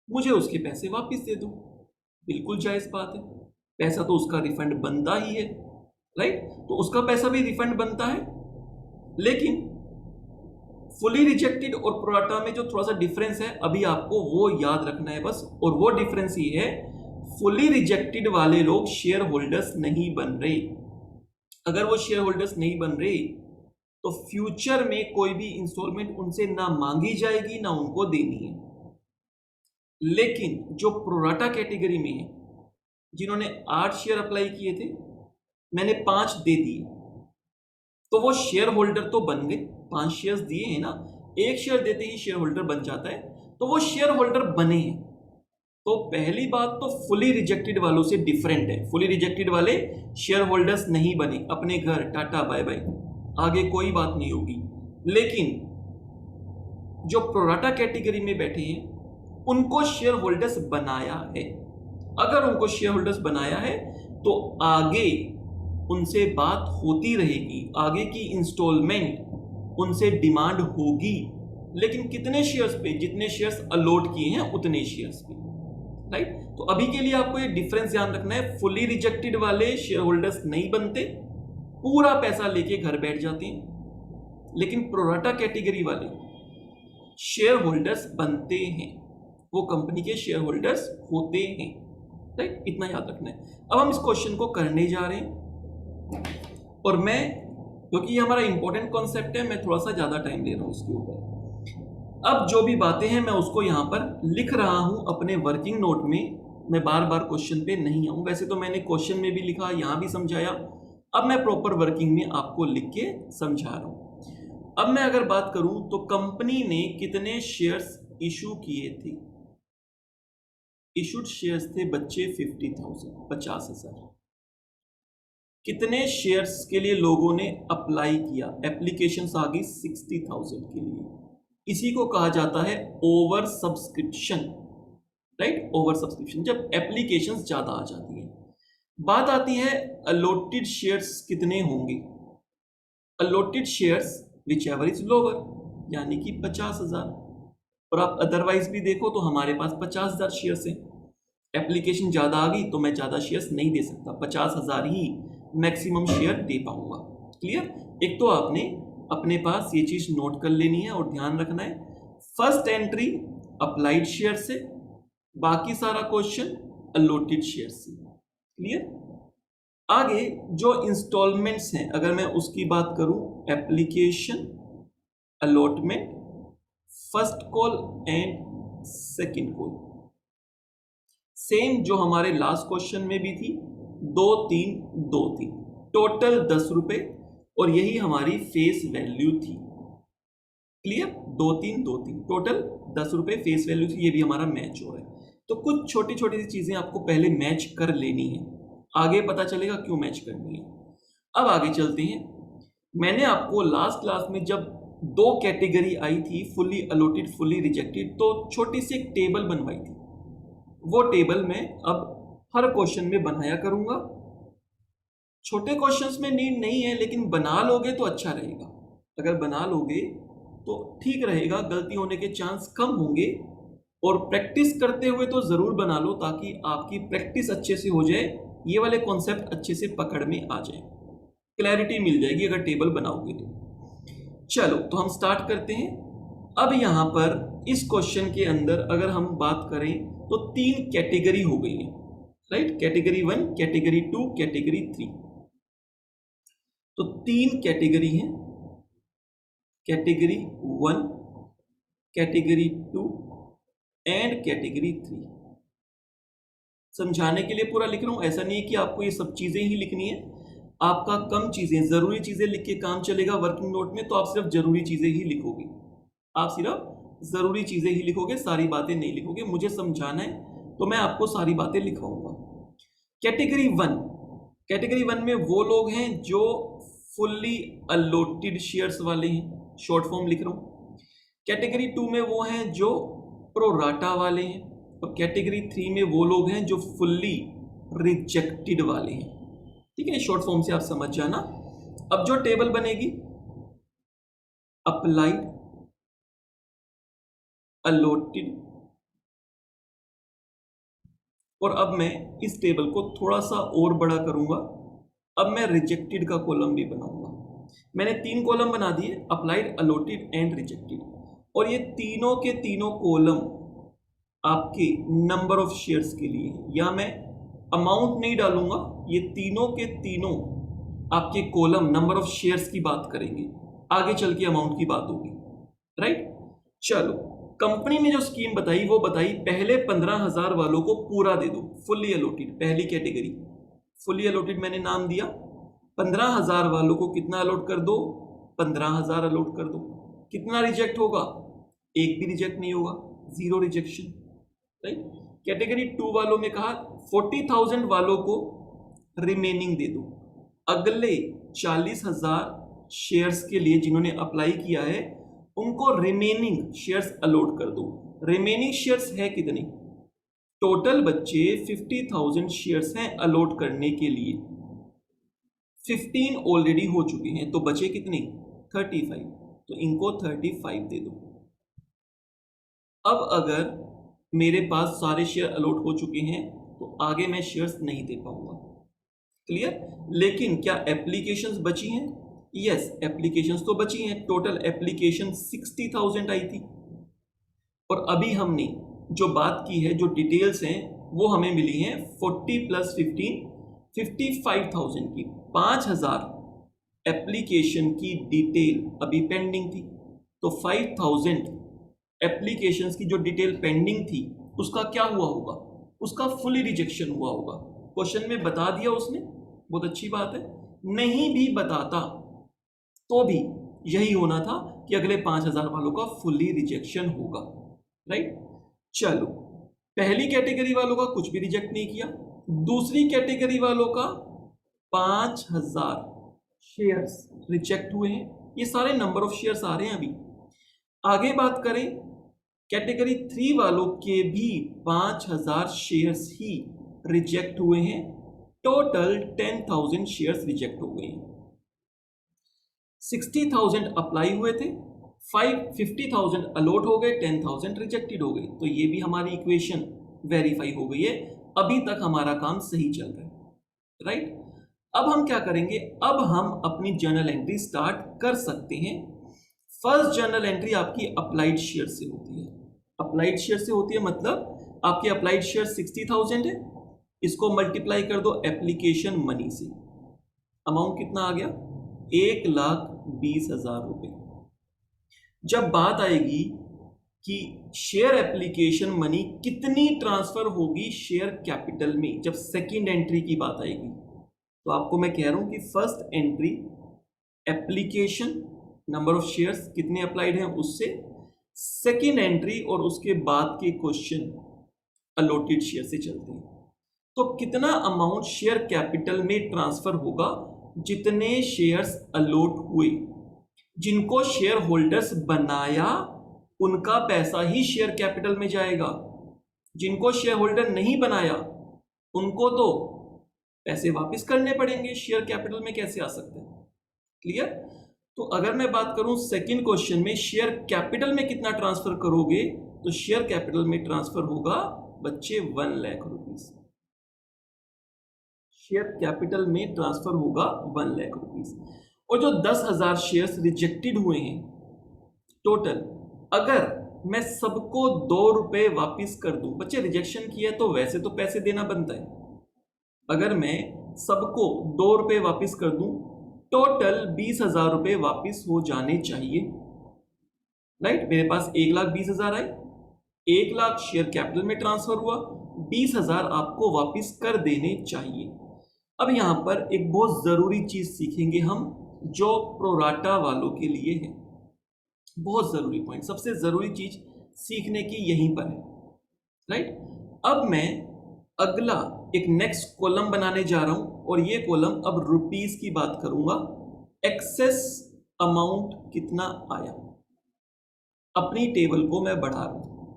मुझे उसके पैसे वापस दे दो। बिल्कुल जायज बात है, पैसा तो उसका रिफंड बनता ही है, राइट। तो उसका पैसा भी रिफंड बनता है। लेकिन फुली रिजेक्टेड और प्रोराटा में जो थोड़ा सा डिफरेंस है, अभी आपको वो याद रखना है बस। और वो डिफरेंस ये है, फुली रिजेक्टेड वाले लोग शेयर होल्डर्स नहीं बन रहे। अगर वो शेयर होल्डर्स नहीं बन रहे तो फ्यूचर में कोई भी इंस्टॉलमेंट उनसे ना मांगी जाएगी ना उनको देनी है। लेकिन जो प्रोराटा कैटेगरी में है, जिन्होंने 8 शेयर अप्लाई किए थे, मैंने 5 दे दिए, तो वो शेयर होल्डर तो बन गए, 5 शेयर्स दिए हैं ना, एक शेयर देते ही शेयर होल्डर बन जाता है, तो वो शेयर होल्डर बने हैं। तो पहली बात तो फुली रिजेक्टेड वालों से डिफरेंट है। फुली रिजेक्टेड वाले शेयर होल्डर्स नहीं बने, अपने घर टाटा बाय बाय, आगे कोई बात नहीं होगी। लेकिन जो प्रोराटा कैटेगरी में बैठे हैं उनको शेयर होल्डर्स बनाया है। अगर उनको शेयर होल्डर्स बनाया है तो आगे उनसे बात होती रहेगी, आगे की इंस्टॉलमेंट उनसे डिमांड होगी। लेकिन कितने शेयर्स पे, जितने शेयर्स अलॉट किए हैं उतने शेयर्स पे, राइट। तो अभी के लिए आपको ये डिफरेंस ध्यान रखना है, फुली रिजेक्टेड वाले शेयर होल्डर्स नहीं बनते, पूरा पैसा लेके घर बैठ जाते हैं। लेकिन प्रोराटा कैटेगरी वाले शेयर होल्डर्स बनते हैं, वो कंपनी के शेयर होल्डर्स होते हैं, राइट। इतना याद रखना है। अब हम इस क्वेश्चन को करने जा रहे हैं, और मैं, क्योंकि ये हमारा इंपॉर्टेंट कॉन्सेप्ट है, मैं थोड़ा सा ज्यादा टाइम ले रहा हूं इसके ऊपर। अब जो भी बातें हैं मैं उसको यहां पर लिख रहा हूं अपने वर्किंग नोट में, मैं बार बार क्वेश्चन पे नहीं आऊं। वैसे तो मैंने क्वेश्चन में भी लिखा, यहां भी समझाया, अब मैं प्रॉपर वर्किंग में आपको लिख के समझा रहा हूं। अब मैं अगर बात करूं तो कंपनी ने कितने शेयर्स इशू किए थे, इशूड शेयर्स थे बच्चे 50,000, 50,000। कितने शेयर्स के लिए लोगों ने अप्लाई किया, एप्लीकेशंस आ गई 60,000 के लिए। इसी को कहा जाता है over subscription, right. Over subscription, जब एप्लीकेशंस ज्यादा आ जाती है। बात आती है अलॉटेड शेयर्स कितने होंगे, allotted shares which ever is lower, यानी कि 50,000। और आप अदरवाइज भी देखो तो हमारे पास 50,000 शेयर्स हैं। एप्लीकेशन ज़्यादा आ गई तो मैं ज़्यादा शेयर्स नहीं दे सकता, 50,000 ही मैक्सिमम शेयर दे पाऊंगा। क्लियर? एक तो आपने अपने पास ये चीज़ नोट कर लेनी है और ध्यान रखना है, फर्स्ट एंट्री अप्लाइड शेयर से, बाकी सारा क्वेश्चन अलॉटेड शेयर से। क्लियर? आगे जो इंस्टॉलमेंट्स हैं, अगर मैं उसकी बात करूं, application, allotment, first call and second call, same जो हमारे लास्ट क्वेश्चन में भी थी, 2-3-2-3, टोटल 10 रुपए, और यही हमारी फेस वैल्यू थी। क्लियर? 2-3-2-3 टोटल 10 रुपए फेस वैल्यू थी, ये भी हमारा मैच हो रहा है। तो कुछ छोटी छोटी सी चीजें आपको पहले मैच कर लेनी है, आगे पता चलेगा क्यों मैच करनी है। अब आगे चलते हैं। मैंने आपको लास्ट क्लास में जब 2 कैटेगरी आई थी, फुल्ली अलॉटेड, फुल्ली रिजेक्टेड, तो छोटी सी एक टेबल बनवाई थी। वो टेबल मैं अब हर क्वेश्चन में बनाया करूंगा। छोटे क्वेश्चंस में नीड नहीं है, लेकिन बना लोगे तो अच्छा रहेगा। अगर बना लोगे तो ठीक रहेगा, गलती होने के चांस कम होंगे। और प्रैक्टिस करते हुए तो जरूर बना लो, ताकि आपकी प्रैक्टिस अच्छे से हो जाए, ये वाले कॉन्सेप्ट अच्छे से पकड़ में आ जाए, क्लैरिटी मिल जाएगी अगर टेबल बनाओगे तो। चलो तो हम स्टार्ट करते हैं। अब यहां पर इस क्वेश्चन के अंदर अगर हम बात करें तो 3 कैटेगरी हो गई है, राइट? Category 1, category 2, category 3। तो 3 कैटेगरी हैं, कैटेगरी 1, कैटेगरी 2 एंड कैटेगरी 3। समझाने के लिए पूरा लिख रहा हूं, ऐसा नहीं है कि आपको ये सब चीजें ही लिखनी है। आपका कम चीजें, जरूरी चीजें लिख के काम चलेगा वर्किंग नोट में, तो आप सिर्फ जरूरी चीजें ही लिखोगे, आप सिर्फ जरूरी चीजें ही लिखोगे, सारी बातें नहीं लिखोगे। मुझे समझाना है तो मैं आपको सारी बातें लिखवाऊंगा। कैटेगरी 1, कैटेगरी 1 में वो लोग हैं जो फुल्ली अलॉटेड शेयर्स वाले हैं, शॉर्ट फॉर्म लिख रहा हूं। कैटेगरी 2 में वो हैं जो प्रोराटा वाले हैं, और कैटेगरी 3 में वो लोग हैं जो फुल्ली रिजेक्टेड वाले हैं। ठीक है, शॉर्ट फॉर्म से आप समझ जाना। अब जो टेबल बनेगी, अप्लाइड, अलॉटेड, और अब मैं इस टेबल को थोड़ा सा और बड़ा करूंगा। अब मैं रिजेक्टेड का कॉलम भी बनाऊंगा। मैंने 3 कॉलम बना दिए, अप्लाइड, अलॉटेड एंड रिजेक्टेड, और ये तीनों के तीनों कॉलम आपके नंबर ऑफ शेयर्स के लिए, या मैं अमाउंट नहीं डालूंगा, ये तीनों के तीनों आपके कॉलम नंबर ऑफ शेयर्स की बात करेंगे, आगे चल के अमाउंट की बात होगी, राइट? चलो, कंपनी ने जो स्कीम बताई वो बताई, पहले 15,000 वालों को पूरा दे दो, फुल्ली अलॉटेड, पहली कैटेगरी फुल्ली अलॉटेड मैंने नाम दिया। 15,000 वालों को कितना अलॉट कर दो? 15,000 अलॉट कर दो। कितना रिजेक्ट होगा? एक भी रिजेक्ट नहीं होगा, 0 रिजेक्शन, राइट? कैटेगरी 2 वालों में कहा 40,000 वालों को रिमेनिंग दे दो, अगले 40,000 शेयर्स के लिए जिन्होंने अप्लाई किया है उनको रिमेनिंग शेयर्स अलॉट कर दो। रिमेनिंग शेयर्स है कितने? टोटल बच्चे 50,000 शेयर्स हैं अलॉट करने के लिए, 15 ऑलरेडी हो चुके हैं, तो बचे कितने? 35, तो इनको 35 दे दो। अब अगर मेरे पास सारे शेयर अलॉट हो चुके हैं तो आगे मैं शेयर्स नहीं दे पाऊंगा। क्लियर? लेकिन क्या एप्लीकेशंस बची हैं? यस, एप्लीकेशंस तो बची हैं। टोटल एप्लीकेशन 60,000 आई थी, और अभी हमने जो बात की है, जो डिटेल्स हैं, वो हमें मिली हैं 40 + 15 55,000 की। 5,000 एप्लीकेशन की डिटेल अभी पेंडिंग थी, तो 5,000 एप्लीकेशंस की जो डिटेल पेंडिंग थी उसका क्या हुआ होगा? उसका फुली रिजेक्शन हुआ होगा। क्वेश्चन में बता दिया उसने, बहुत अच्छी बात है। नहीं भी बताता तो भी यही होना था कि अगले 5,000 वालों का फुली रिजेक्शन होगा, राइट? चलो, पहली कैटेगरी वालों का कुछ भी रिजेक्ट नहीं किया, दूसरी कैटेगरी वालों का 5,000 शेयर्स रिजेक्ट हुए हैं। ये सारे नंबर ऑफ शेयर्स आ रहे हैं अभी। आगे बात करें, कैटेगरी 3 वालों के भी 5,000 शेयर्स ही रिजेक्ट हुए हैं, टोटल 10,000 शेयर्स रिजेक्ट हो गए हैं। 60,000 अप्लाई हुए थे, 50,000 अलॉट हो गए, 10,000 रिजेक्टेड हो गए। तो ये भी हमारी इक्वेशन वेरीफाई हो गई है। अभी तक हमारा काम सही चल रहा है, राइट। अब हम क्या करेंगे, अब हम अपनी जर्नल एंट्री स्टार्ट कर सकते हैं। फर्स्ट जर्नल एंट्री आपकी अप्लाइड शेयर से होती है। अप्लाइड शेयर से होती है मतलब आपकी अप्लाइड शेयर 60,000 है, इसको मल्टीप्लाई कर दो एप्लीकेशन मनी से। अमाउंट कितना आ गया, 1,20,000 रुपए। जब बात आएगी कि शेयर एप्लीकेशन मनी कितनी ट्रांसफर होगी शेयर कैपिटल में, जब सेकंड एंट्री की बात आएगी, तो आपको मैं कह रहा हूं कि first entry application number of shares कितने अप्लाइड हैं उससे, सेकंड एंट्री और उसके बाद के क्वेश्चन अलॉटेड शेयर से चलते हैं। तो कितना अमाउंट शेयर कैपिटल में ट्रांसफर होगा, जितने शेयर्स अलॉट हुए, जिनको शेयर होल्डर्स बनाया उनका पैसा ही शेयर कैपिटल में जाएगा। जिनको शेयर होल्डर नहीं बनाया उनको तो पैसे वापस करने पड़ेंगे, शेयर कैपिटल में कैसे आ सकते हैं। क्लियर। तो अगर मैं बात करूं सेकंड क्वेश्चन में शेयर कैपिटल में कितना ट्रांसफर करोगे, तो शेयर कैपिटल में ट्रांसफर होगा बच्चे 1 लाख रुपीस। शेयर कैपिटल में ट्रांसफर होगा 1 लाख रुपीस। और जो 10,000 शेयर्स रिजेक्टेड हुए हैं टोटल, अगर मैं सबको 2 रुपए वापिस कर दूं, बच्चे रिजेक्शन किया तो वैसे तो पैसे देना बनता है, अगर मैं सबको 2 रुपए वापिस कर दूं, टोटल 20,000 रुपए वापिस हो जाने चाहिए, राइट। मेरे पास 1,20,000 आए, 1 लाख शेयर कैपिटल में ट्रांसफर हुआ, 20,000 आपको वापिस कर देने चाहिए। अब यहां पर एक बहुत जरूरी चीज सीखेंगे हम, जो प्रोराटा वालों के लिए है, बहुत जरूरी पॉइंट, सबसे जरूरी चीज सीखने की यहीं पर है, राइट। अब मैं अगला एक नेक्स्ट कॉलम बनाने जा रहा हूं, और ये कॉलम अब रुपीस की बात करूंगा। एक्सेस अमाउंट कितना आया, अपनी टेबल को मैं बढ़ा रहा हूं,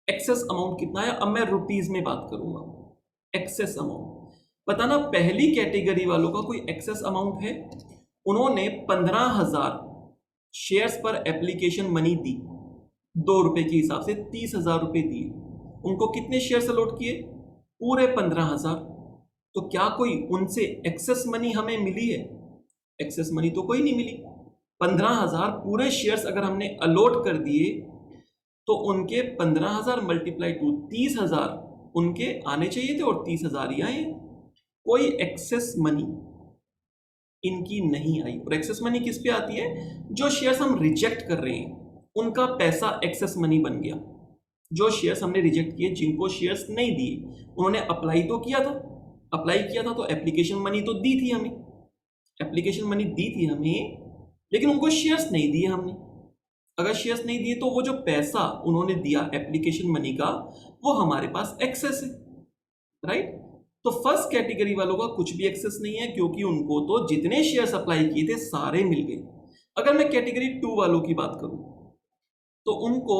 एक्सेस अमाउंट कितना आया। अब मैं रुपीस में बात करूंगा। एक्सेस अमाउंट पता ना, पहली कैटेगरी वालों का कोई एक्सेस अमाउंट है, उन्होंने 15,000 शेयर्स पर एप्लीकेशन मनी दी, 2 रुपए के हिसाब से 30,000 रुपए दिए, उनको कितने शेयर्स अलॉट किए, पूरे 15,000। तो क्या कोई उनसे एक्सेस मनी हमें मिली है, एक्सेस मनी तो कोई नहीं मिली। 15,000 पूरे शेयर्स अगर हमने अलॉट कर दिए, तो उनके 15,000 मल्टीप्लाई टू 30,000 उनके आने चाहिए थे, और 30,000 ही आए। कोई एक्सेस मनी इनकी नहीं आई। और एक्सेस मनी किस पे आती है, जो शेयर्स हम रिजेक्ट कर रहे हैं उनका पैसा एक्सेस मनी बन गया। जो शेयर्स हमने रिजेक्ट किए, जिनको शेयर्स नहीं दिए, उन्होंने अप्लाई तो किया था, अप्लाई किया था तो एप्लीकेशन मनी तो दी थी हमें, एप्लीकेशन मनी दी थी हमें, लेकिन उनको शेयर्स नहीं दिए हमने। अगर शेयर्स नहीं दिए तो वो जो पैसा उन्होंने दिया एप्लीकेशन मनी का, वो हमारे पास एक्सेस है, राइट। तो फर्स्ट कैटेगरी वालों का कुछ भी एक्सेस नहीं है, क्योंकि उनको तो जितने शेयर्स अप्लाई किए थे सारे मिल गए। अगर मैं कैटेगरी 2 वालों की बात करूं, तो उनको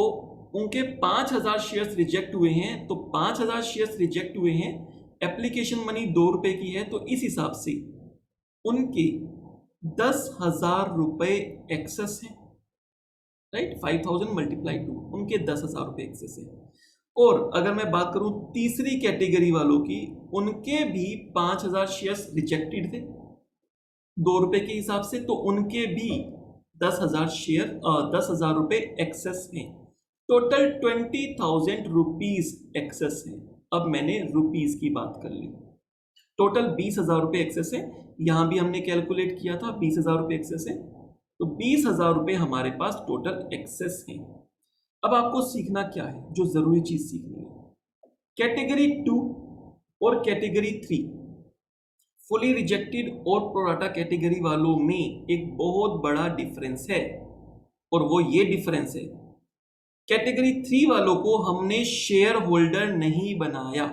उनके 5,000 शेयर्स रिजेक्ट हुए हैं, तो 5,000 शेयर्स रिजेक्ट हुए हैं, एप्लीकेशन मनी 2 रुपए की है, तो इस हिसाब से उनके 10,000 रुपए एक्सेस है, राइट। 5,000 मल्टीप्लाई 2, उनके 10,000 रुपए एक्सेस है। और अगर मैं बात करूं तीसरी कैटेगरी वालों की, उनके भी 5,000 शेयर्स रिजेक्टेड थे 2 रुपए के हिसाब से, तो उनके भी 10,000 शेयर 10,000 रुपए एक्सेस हैं। टोटल 20,000 रुपीज एक्सेस है। अब मैंने रुपीज की बात कर ली, टोटल 20,000 रुपए एक्सेस है। यहां भी हमने कैलकुलेट किया था 20,000 रुपए एक्सेस है, तो 20,000 रुपए हमारे पास टोटल एक्सेस है। अब आपको सीखना क्या है, जो जरूरी चीज सीखनी है, कैटेगरी 2 और कैटेगरी 3 फुली रिजेक्टेड और प्रोराटा कैटेगरी वालों में एक बहुत बड़ा डिफरेंस है, और वो ये डिफरेंस है, कैटेगरी 3 वालों को हमने शेयर होल्डर नहीं बनाया।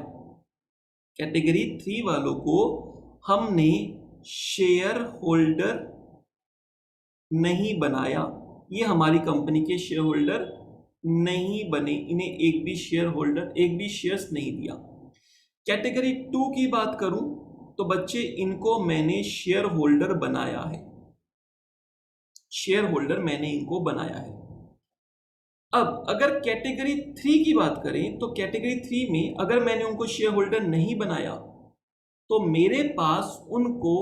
कैटेगरी 3 वालों को हमने शेयर होल्डर नहीं बनाया, ये हमारी कंपनी के शेयर होल्डर नहीं बने, इन्हें एक भी शेयर होल्डर, एक भी शेयर्स नहीं दिया। कैटेगरी 2 की बात करूं तो बच्चे इनको मैंने शेयर होल्डर बनाया है, शेयर होल्डर मैंने इनको बनाया है। अब अगर कैटेगरी 3 की बात करें तो कैटेगरी 3 में अगर मैंने उनको शेयर होल्डर नहीं बनाया तो मेरे पास उनको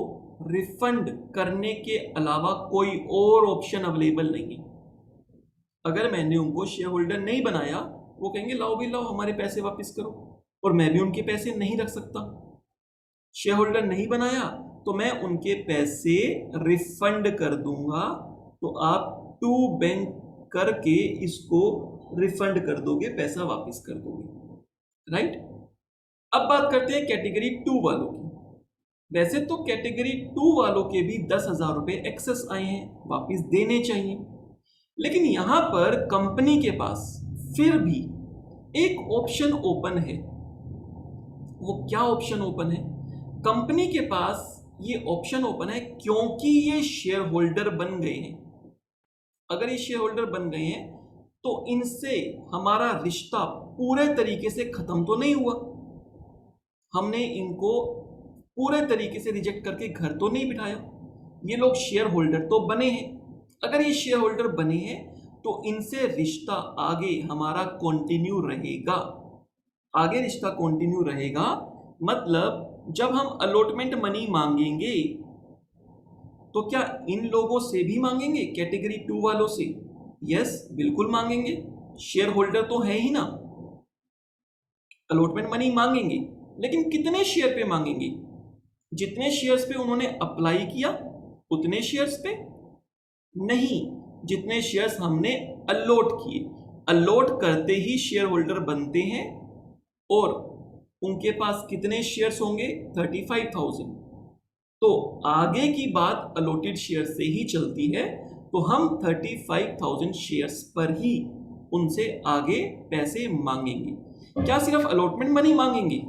रिफंड करने के अलावा कोई और ऑप्शन अवेलेबल नहीं। अगर मैंने उनको शेयर होल्डर नहीं बनाया, वो कहेंगे लाओ भी लाओ हमारे पैसे वापस करो, और मैं भी उनके पैसे नहीं रख सकता। शेयर होल्डर नहीं बनाया तो मैं उनके पैसे रिफंड कर दूंगा, तो आप टू बैंक करके इसको रिफंड कर दोगे, पैसा वापस कर दोगे, राइट। अब बात करते हैं कैटेगरी 2 वालों की। वैसे तो कैटेगरी 2 वालों के भी 10,000 रुपए एक्सेस आए हैं, वापस देने चाहिए, लेकिन यहां पर कंपनी के पास फिर भी एक ऑप्शन ओपन है। वो क्या ऑप्शन ओपन है? कंपनी के पास ये ऑप्शन ओपन है क्योंकि ये शेयर होल्डर बन गए हैं। अगर ये शेयर होल्डर बन गए हैं तो इनसे हमारा रिश्ता पूरे तरीके से खत्म तो नहीं हुआ, हमने इनको पूरे तरीके से रिजेक्ट करके घर तो नहीं बिठाया, ये लोग शेयर होल्डर तो बने हैं। अगर ये शेयर होल्डर बने हैं तो इनसे रिश्ता आगे हमारा कंटिन्यू रहेगा। आगे रिश्ता कंटिन्यू रहेगा मतलब जब हम अलॉटमेंट मनी मांगेंगे तो क्या इन लोगों से भी मांगेंगे, कैटेगरी 2 वालों से? यस, बिल्कुल मांगेंगे, शेयर होल्डर तो है ही ना। अलॉटमेंट मनी मांगेंगे, लेकिन कितने शेयर पे मांगेंगे? जितने शेयर्स पे उन्होंने अप्लाई किया उतने शेयर्स पे नहीं, जितने शेयर्स हमने अलॉट किए। अलॉट करते ही शेयर होल्डर बनते हैं और उनके पास कितने शेयर्स होंगे? 35,000। तो आगे की बात अलॉटेड शेयर से ही चलती है, तो हम 35,000 शेयर्स पर ही उनसे आगे पैसे मांगेंगे। क्या सिर्फ अलॉटमेंट मनी मांगेंगे?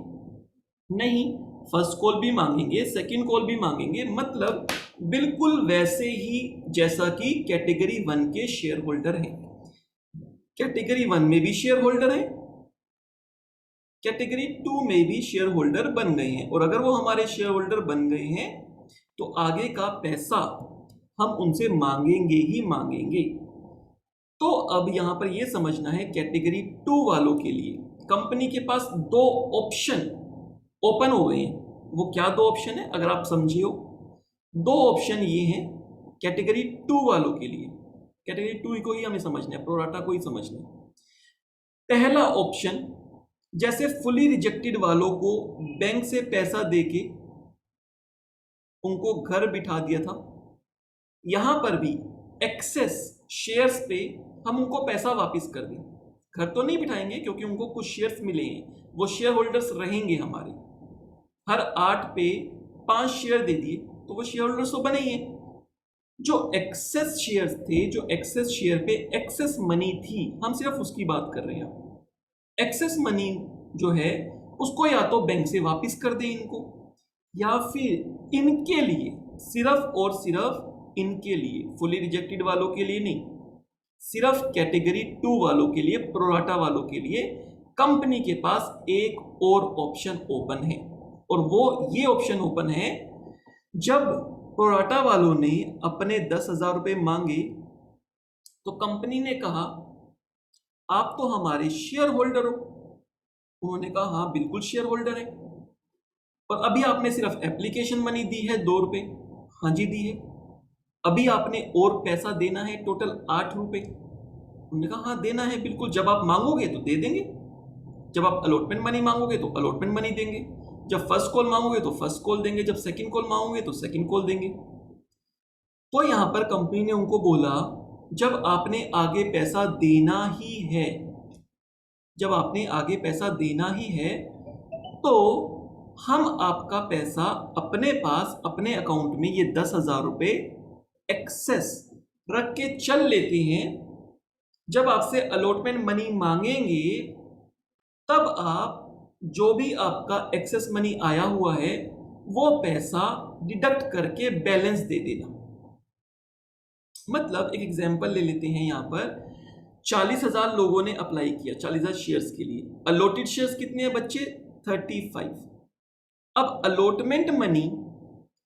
नहीं, फर्स्ट कॉल भी मांगेंगे, सेकंड कॉल भी मांगेंगे, मतलब बिल्कुल वैसे ही जैसा कि कैटेगरी 1 के शेयर होल्डर हैं। कैटेगरी 1 में भी शेयर होल्डर हैं, कैटेगरी 2 में भी शेयर होल्डर बन गए हैं, और अगर वो हमारे शेयर होल्डर बन गए हैं तो आगे का पैसा हम उनसे मांगेंगे ही मांगेंगे। तो अब यहां पर यह समझना है कैटेगरी 2 वालों के लिए कंपनी के पास दो ऑप्शन ओपन हो गए हैं। वो क्या दो ऑप्शन है अगर आप समझिए? दो ऑप्शन ये हैं कैटेगरी 2 वालों के लिए। कैटेगरी 2 को ही हमें समझना है, प्रोराटा को ही समझना है। पहला ऑप्शन, जैसे फुली रिजेक्टेड वालों को बैंक से पैसा देके उनको घर बिठा दिया था, यहां पर भी एक्सेस शेयर्स पे हम उनको पैसा वापस कर दें। घर तो नहीं बिठाएंगे क्योंकि उनको कुछ शेयर्स मिले हैं, वो शेयर होल्डर्स रहेंगे हमारे। हर 8 पे 5 शेयर दे दिए तो वो शेयर होल्डर्स तो बने ही हैं। जो एक्सेस शेयर्स थे, जो एक्सेस शेयर पे एक्सेस मनी थी, हम सिर्फ उसकी बात कर रहे हैं। एक्सेस मनी जो है उसको या तो बैंक से वापस कर दें इनको, या फिर इनके लिए, सिर्फ और सिर्फ इनके लिए, फुली रिजेक्टेड वालों के लिए नहीं, सिर्फ कैटेगरी 2 वालों के लिए, प्रोराटा वालों के लिए कंपनी के पास एक और ऑप्शन ओपन है। और वो ये ऑप्शन ओपन है, जब प्रोराटा वालों ने अपने 10,000 रुपए मांगे तो कंपनी ने कहा आप तो हमारे शेयर होल्डर हो। उन्होंने कहा हाँ बिल्कुल शेयर होल्डर है, और अभी आपने सिर्फ एप्लीकेशन मनी दी है 2 रुपए। हाँ जी दी है। अभी आपने और पैसा देना है टोटल 8 रुपए। उन्होंने कहा हाँ देना है बिल्कुल, जब आप मांगोगे तो दे देंगे, जब आप अलॉटमेंट मनी मांगोगे तो अलॉटमेंट मनी देंगे, जब फर्स्ट कॉल मांगोगे तो फर्स्ट कॉल देंगे, जब सेकंड कॉल मांगोगे तो सेकंड कॉल देंगे। तो यहां पर कंपनी ने उनको बोला जब आपने आगे पैसा देना ही है, जब आपने आगे पैसा देना ही है तो हम आपका पैसा अपने पास, अपने अकाउंट में ये 10,000 रुपए एक्सेस रख के चल लेते हैं। जब आपसे अलॉटमेंट मनी मांगेंगे तब आप जो भी आपका एक्सेस मनी आया हुआ है वो पैसा डिडक्ट करके बैलेंस दे देना। मतलब एक एग्जांपल ले लेते हैं, यहां पर 40,000 लोगों ने अप्लाई किया 40,000 शेयर्स के लिए। अलॉटेड शेयर्स कितने हैं बच्चे? 35। अब अलॉटमेंट मनी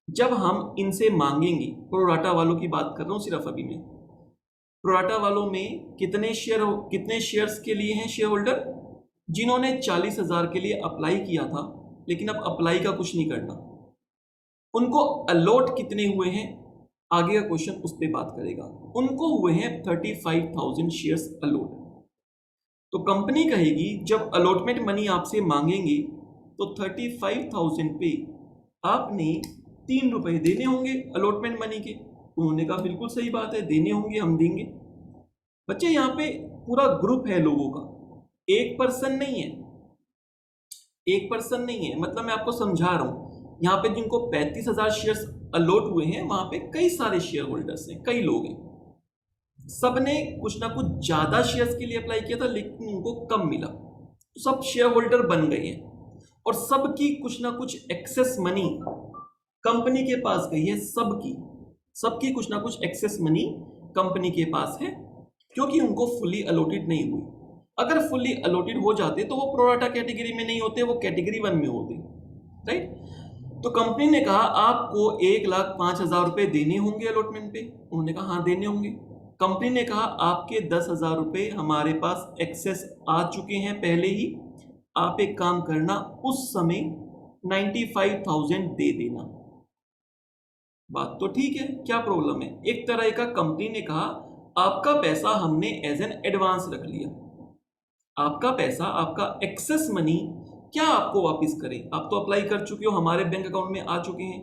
जब हम इनसे मांगेंगे, प्रोराटा वालों की बात कर रहा हूं सिर्फ अभी मैं, प्रोराटा वालों में कितने शेयर्स के लिए हैं शेयर होल्डर? जिन्होंने 40,000 के लिए अप्लाई किया था लेकिन अब अप्लाई का कुछ नहीं करना, उनको अलॉट कितने हुए हैं? आगे का क्वेश्चन उस पर बात करेगा। उनको हुए हैं 35,000 शेयर्स अलॉट। तो कंपनी कहेगी जब अलॉटमेंट मनी आपसे मांगेंगे तो 35,000 पे आपने 3 रुपए देने होंगे अलॉटमेंट मनी के। उन्होंने कहा बिल्कुल सही बात है, देने होंगे, हम देंगे। बच्चे यहाँ पे पूरा ग्रुप है लोगों का, एक पर्सन नहीं है, एक पर्सन नहीं है। मतलब मैं आपको समझा रहा हूं, यहाँ पे जिनको 35,000 शेयर्स अलॉट हुए हैं वहां पे कई सारे शेयर होल्डर्स हैं, कई लोग हैं। सबने कुछ ना कुछ ज्यादा शेयर्स के लिए अप्लाई किया था लेकिन उनको कम मिला, तो सब शेयर होल्डर बन गए हैं और सबकी कुछ ना कुछ एक्सेस मनी कंपनी के पास गई है। सबकी कुछ ना कुछ एक्सेस मनी कंपनी के पास है क्योंकि उनको फुली अलॉटेड नहीं हुई। अगर फुली अलॉटेड हो जाते तो वो प्रोराटा कैटेगरी में नहीं होते, वो कैटेगरी 1 में होते, राइट। तो कंपनी ने कहा आपको 1,05,000 रुपए देने होंगे अलॉटमेंट पे। उन्होंने कहा हाँ देने होंगे। कंपनी ने कहा आपके 10,000 रुपए हमारे पास एक्सेस आ चुके हैं पहले ही, आप एक काम करना उस समय 95,000 दे देना। बात तो ठीक है, क्या प्रॉब्लम है? एक तरह का कंपनी ने कहा आपका पैसा हमने एज एन एडवांस रख लिया, आपका पैसा, आपका एक्सेस मनी क्या आपको वापस करें? आप तो अप्लाई कर चुके हो, हमारे बैंक अकाउंट में आ चुके हैं,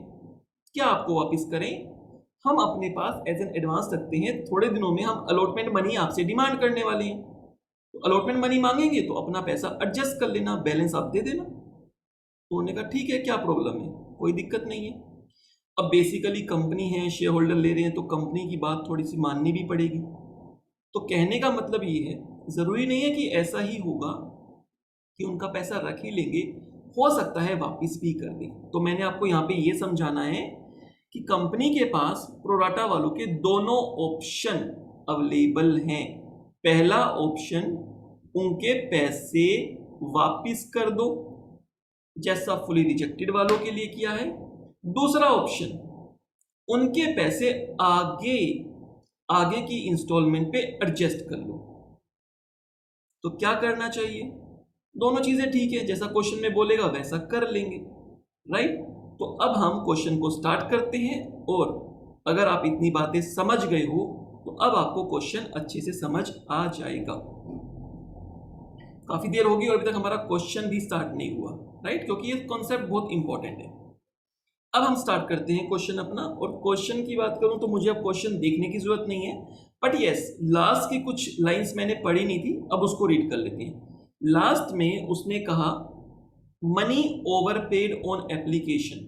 क्या आपको वापस करें? हम अपने पास एज एन एडवांस रखते हैं, थोड़े दिनों में हम अलॉटमेंट मनी आपसे डिमांड करने वाले हैं, तो अलॉटमेंट मनी मांगेंगे तो अपना पैसा एडजस्ट कर लेना, बैलेंस आप दे देना। तो उन्होंने कहा ठीक है, क्या प्रॉब्लम है, कोई दिक्कत नहीं है। अब बेसिकली कंपनी है, शेयर होल्डर ले रहे हैं तो कंपनी की बात थोड़ी सी माननी भी पड़ेगी। तो कहने का मतलब ये है, जरूरी नहीं है कि ऐसा ही होगा कि उनका पैसा रख ही लेंगे, हो सकता है वापस भी कर दें। तो मैंने आपको यहाँ पे ये समझाना है कि कंपनी के पास प्रोराटा वालों के दोनों ऑप्शन अवेलेबल हैं। पहला ऑप्शन उनके पैसे वापस कर दो, जैसा फुली रिजेक्टेड वालों के लिए किया है। दूसरा ऑप्शन उनके पैसे आगे की इंस्टॉलमेंट पे एडजस्ट कर लो। तो क्या करना चाहिए? दोनों चीजें ठीक है, जैसा क्वेश्चन में बोलेगा वैसा कर लेंगे, राइट। तो अब हम क्वेश्चन को स्टार्ट करते हैं और अगर आप इतनी बातें समझ गए हो तो अब आपको क्वेश्चन अच्छे से समझ आ जाएगा। काफी देर होगी और अभी तक हमारा क्वेश्चन भी स्टार्ट नहीं हुआ, राइट, क्योंकि ये कॉन्सेप्ट बहुत इंपॉर्टेंट है। अब हम स्टार्ट करते हैं क्वेश्चन अपना। और क्वेश्चन की बात करूं तो मुझे अब क्वेश्चन देखने की जरूरत नहीं है, बट यस लास्ट की कुछ लाइंस मैंने पढ़ी नहीं थी, अब उसको रीड कर लेते हैं। लास्ट में उसने कहा money overpaid on application,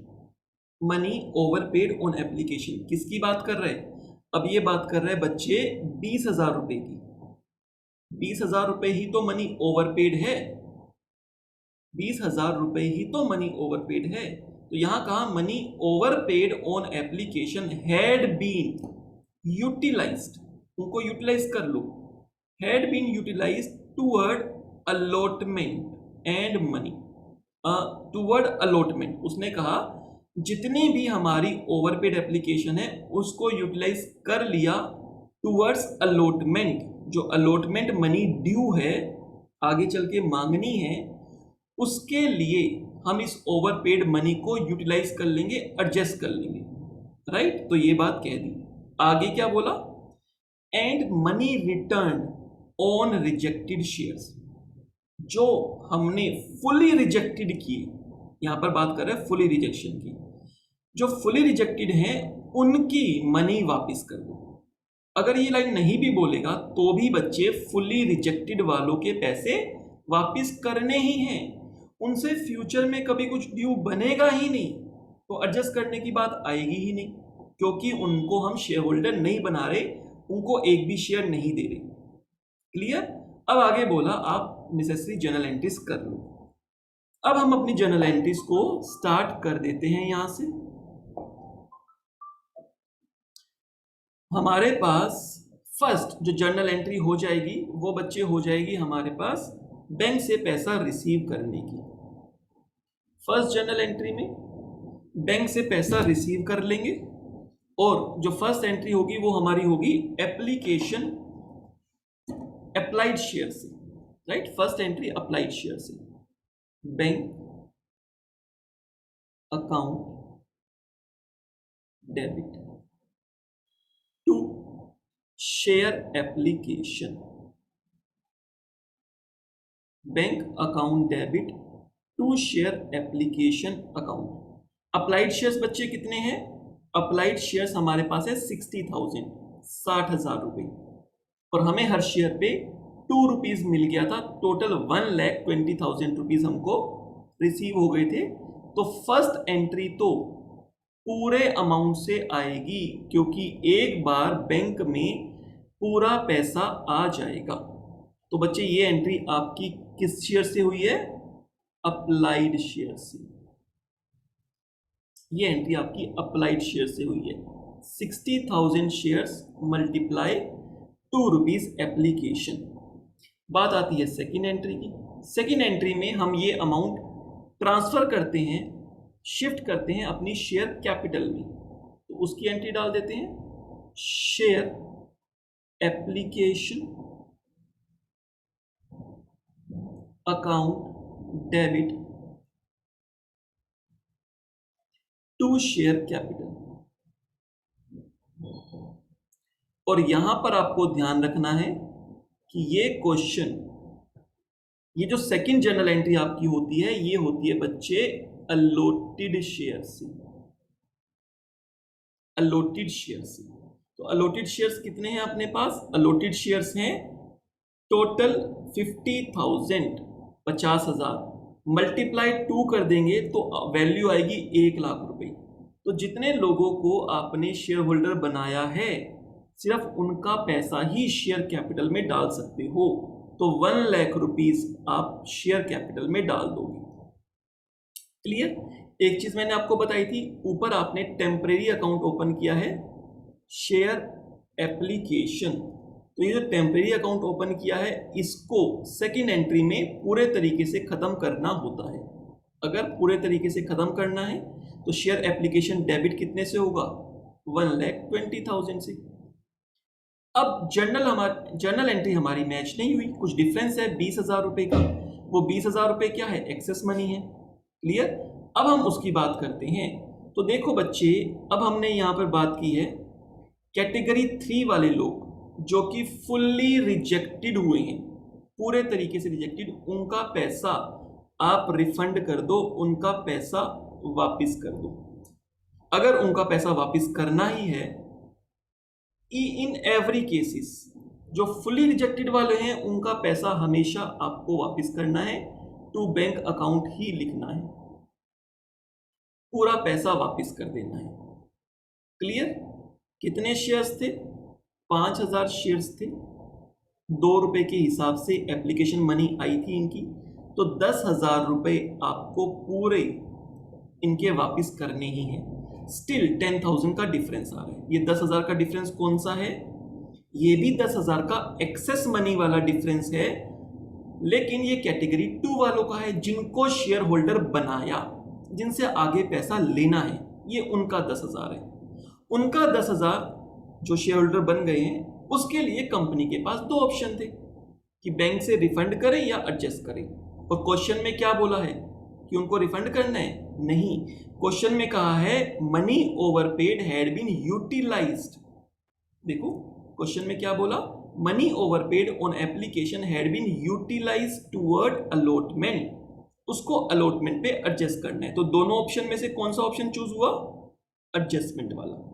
money overpaid on application किसकी बात कर रहे हैं? अब ये बात कर रहे हैं बच्चे 20,000 रुपए की। 20,000 रुपए ही तो मनी ओवरपेड है, 20,000 रुपए ही तो मनी ओवरपेड है। तो यहां कहा money overpaid on application had been utilised, उनको यूटिलाइज कर लो, had been utilised toward allotment and money, toward allotment. उसने कहा जितनी भी हमारी ओवरपेड एप्लीकेशन है उसको यूटिलाइज कर लिया टुवर्ड्स अलॉटमेंट, जो अलॉटमेंट मनी ड्यू है आगे चल के मांगनी है, उसके लिए हम इस ओवरपेड मनी को यूटिलाइज कर लेंगे, एडजस्ट कर लेंगे, राइट। तो ये बात कह दी। आगे क्या बोला? And money return on rejected shares, जो हमने फुली रिजेक्टेड किए, यहां पर बात कर रहे हैं फुली रिजेक्शन की, जो फुली रिजेक्टेड हैं उनकी मनी वापस कर दो। अगर ये लाइन नहीं भी बोलेगा तो भी बच्चे फुली रिजेक्टेड वालों के पैसे वापस करने ही हैं, उनसे फ्यूचर में कभी कुछ ड्यू बनेगा ही नहीं, तो एडजस्ट करने की बात आएगी ही नहीं, क्योंकि उनको हम शेयर होल्डर नहीं बना रहे, उनको एक भी शेयर नहीं दे रहे। क्लियर? अब आगे बोला आप नेसेसरी जर्नल एंट्रीज कर लो। अब हम अपनी जर्नल एंट्रीज को स्टार्ट कर देते हैं। यहां से हमारे पास फर्स्ट जो जर्नल एंट्री हो जाएगी वो बच्चे हो जाएगी हमारे पास बैंक से पैसा रिसीव करने की। फर्स्ट जर्नल एंट्री में बैंक से पैसा रिसीव कर लेंगे और जो फर्स्ट एंट्री होगी वो हमारी होगी एप्लीकेशन अप्लाइड शेयर से, right. First entry applied share से, bank account debit to share application, bank account debit to share application account. Applied shares बच्चे कितने हैं? अप्लाइड शेयर्स हमारे पास है 60,000, 60,000 रुपए, और हमें हर शेयर पे 2 रुपीज मिल गया था। टोटल 1,20,000 रुपीज हमको रिसीव हो गए थे। तो फर्स्ट एंट्री तो पूरे अमाउंट से आएगी, क्योंकि एक बार बैंक में पूरा पैसा आ जाएगा। तो बच्चे ये एंट्री आपकी किस शेयर से हुई है? अप्लाइड शेयर से। ये एंट्री आपकी अप्लाइड शेयर से हुई है। 60,000 शेयर्स मल्टीप्लाई 2 रुपीज एप्लीकेशन। बात आती है सेकेंड एंट्री की। सेकेंड एंट्री में हम ये अमाउंट ट्रांसफर करते हैं, शिफ्ट करते हैं अपनी शेयर कैपिटल में। तो उसकी एंट्री डाल देते हैं, share application account debit to share capital. और यहां पर आपको ध्यान रखना है कि ये क्वेश्चन, ये जो सेकंड जर्नल एंट्री आपकी होती है, ये होती है बच्चे अलॉटेड शेयर से, अलॉटेड शेयर से। तो अलॉटेड शेयर्स कितने हैं अपने पास? अलॉटेड शेयर्स हैं टोटल 50,000, 50,000 मल्टीप्लाई 2 कर देंगे तो वैल्यू आएगी 1,00,000 रुपए। तो जितने लोगों को आपने शेयर होल्डर बनाया है, सिर्फ उनका पैसा ही शेयर कैपिटल में डाल सकते हो। तो 1,00,000 रुपीज आप शेयर कैपिटल में डाल दोगे। क्लियर? एक चीज मैंने आपको बताई थी, ऊपर आपने टेम्परेरी अकाउंट ओपन किया है, शेयर एप्लीकेशन। तो ये जो टेम्परेरी अकाउंट ओपन किया है, इसको सेकेंड एंट्री में पूरे तरीके से खत्म करना होता है। अगर पूरे तरीके से खत्म करना है तो शेयर एप्लीकेशन डेबिट कितने से होगा? 1,20,000 से। अब जर्नल एंट्री हमारी मैच नहीं हुई, कुछ डिफरेंस है 20,000 रुपए का। वो 20,000 रुपए क्या है? एक्सेस मनी है। क्लियर? अब हम उसकी बात करते हैं। तो देखो बच्चे, अब हमने यहां पर बात की है कैटेगरी 3 वाले लोग जो कि फुल्ली रिजेक्टेड हुए हैं, पूरे तरीके से रिजेक्टेड, उनका पैसा आप रिफंड कर दो, उनका पैसा वापस कर दो। अगर उनका पैसा वापस करना ही है, इन एवरी केसेस, जो फुली रिजेक्टेड वाले हैं उनका पैसा हमेशा आपको वापस करना है, टू बैंक अकाउंट ही लिखना है, पूरा पैसा वापस कर देना है। क्लियर? कितने शेयर्स थे? 5,000 शेयर्स थे। 2 रुपए के हिसाब से एप्लीकेशन मनी आई थी इनकी, तो 10,000 रुपए आपको पूरे इनके वापस करने ही हैं। स्टिल 10,000 का डिफरेंस आ रहा है। ये 10,000 का डिफरेंस कौन सा है? ये भी 10,000 का एक्सेस मनी वाला डिफरेंस है, लेकिन ये कैटेगरी 2 वालों का है, जिनको शेयर होल्डर बनाया, जिनसे आगे पैसा लेना है, ये उनका 10,000 है। उनका 10,000 जो शेयर होल्डर बन गए हैं, उसके लिए कंपनी के पास 2 ऑप्शन थे कि बैंक से रिफंड करें या एडजस्ट करें। और क्वेश्चन में क्या बोला है कि उनको रिफंड करना है? नहीं, क्वेश्चन में कहा है money overpaid had been utilised. देखो क्वेश्चन में क्या बोला? Money overpaid on application had been utilised toward allotment. उसको अलॉटमेंट पे एडजस्ट करना है। तो दोनों ऑप्शन में से कौन सा ऑप्शन चूज हुआ? एडजस्टमेंट वाला।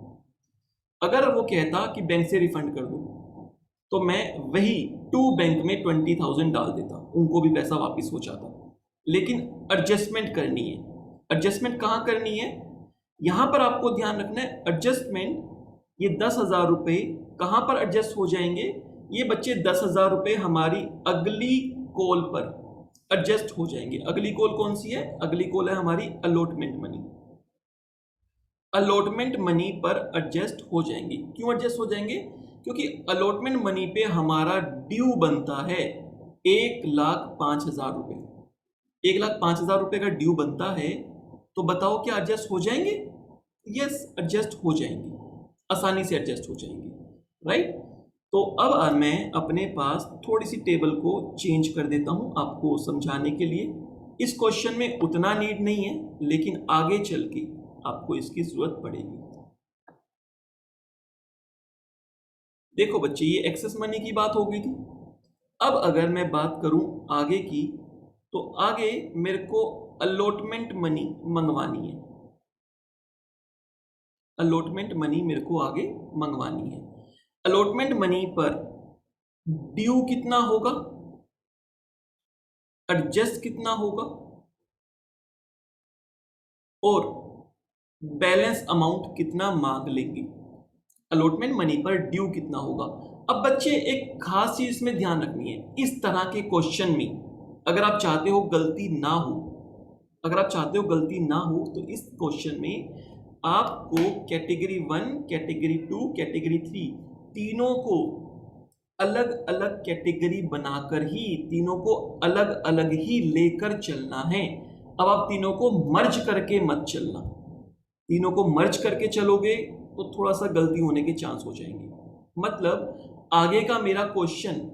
अगर वो कहता कि बैंक से रिफंड कर दो, तो मैं वही टू बैंक में 20,000 डाल देता, उनको भी पैसा वापस हो जाता। लेकिन एडजस्टमेंट करनी है। एडजस्टमेंट कहाँ करनी है? यहां पर आपको ध्यान रखना है, एडजस्टमेंट, ये 10,000 रुपए कहां पर एडजस्ट हो जाएंगे? ये बच्चे 10,000 रुपए हमारी अगली कॉल पर एडजस्ट हो जाएंगे। अगली कॉल कौन सी है? अगली कॉल है हमारी अलॉटमेंट मनी। अलॉटमेंट मनी पर एडजस्ट हो जाएंगे। क्यों एडजस्ट हो जाएंगे? क्योंकि अलॉटमेंट मनी पे हमारा ड्यू बनता है 1,05,000 रुपए। 1,05,000 रुपए का ड्यू बनता है, तो बताओ क्या एडजस्ट हो जाएंगे? यस, एडजस्ट हो जाएंगे। आसानी से एडजस्ट हो जाएंगे, राइट। तो अब मैं अपने पास थोड़ी सी टेबल को चेंज कर देता हूं आपको समझाने के लिए। इस क्वेश्चन में उतना नीड नहीं है, लेकिन आगे चल के आपको इसकी जरूरत पड़ेगी। देखो बच्चे, ये एक्सेस मनी की बात हो गई थी। अब अगर मैं बात करूं आगे की, तो आगे मेरे को अलॉटमेंट मनी मंगवानी है। अलॉटमेंट मनी मेरे को आगे मंगवानी है। अलॉटमेंट मनी पर ड्यू कितना होगा, एडजस्ट कितना होगा, और बैलेंस अमाउंट कितना मांग लेंगे। अलॉटमेंट मनी पर ड्यू कितना होगा। अब बच्चे एक खास चीज इसमें ध्यान रखनी है, इस तरह के क्वेश्चन में अगर आप चाहते हो गलती ना हो, तो इस क्वेश्चन में आपको कैटेगरी 1, कैटेगरी 2, कैटेगरी 3 तीनों को अलग अलग कैटेगरी बनाकर ही, तीनों को अलग अलग ही लेकर चलना है। अब आप तीनों को मर्ज करके मत चलना। तीनों को मर्ज करके चलोगे तो थोड़ा सा गलती होने के चांस हो जाएंगे। मतलब आगे का मेरा क्वेश्चन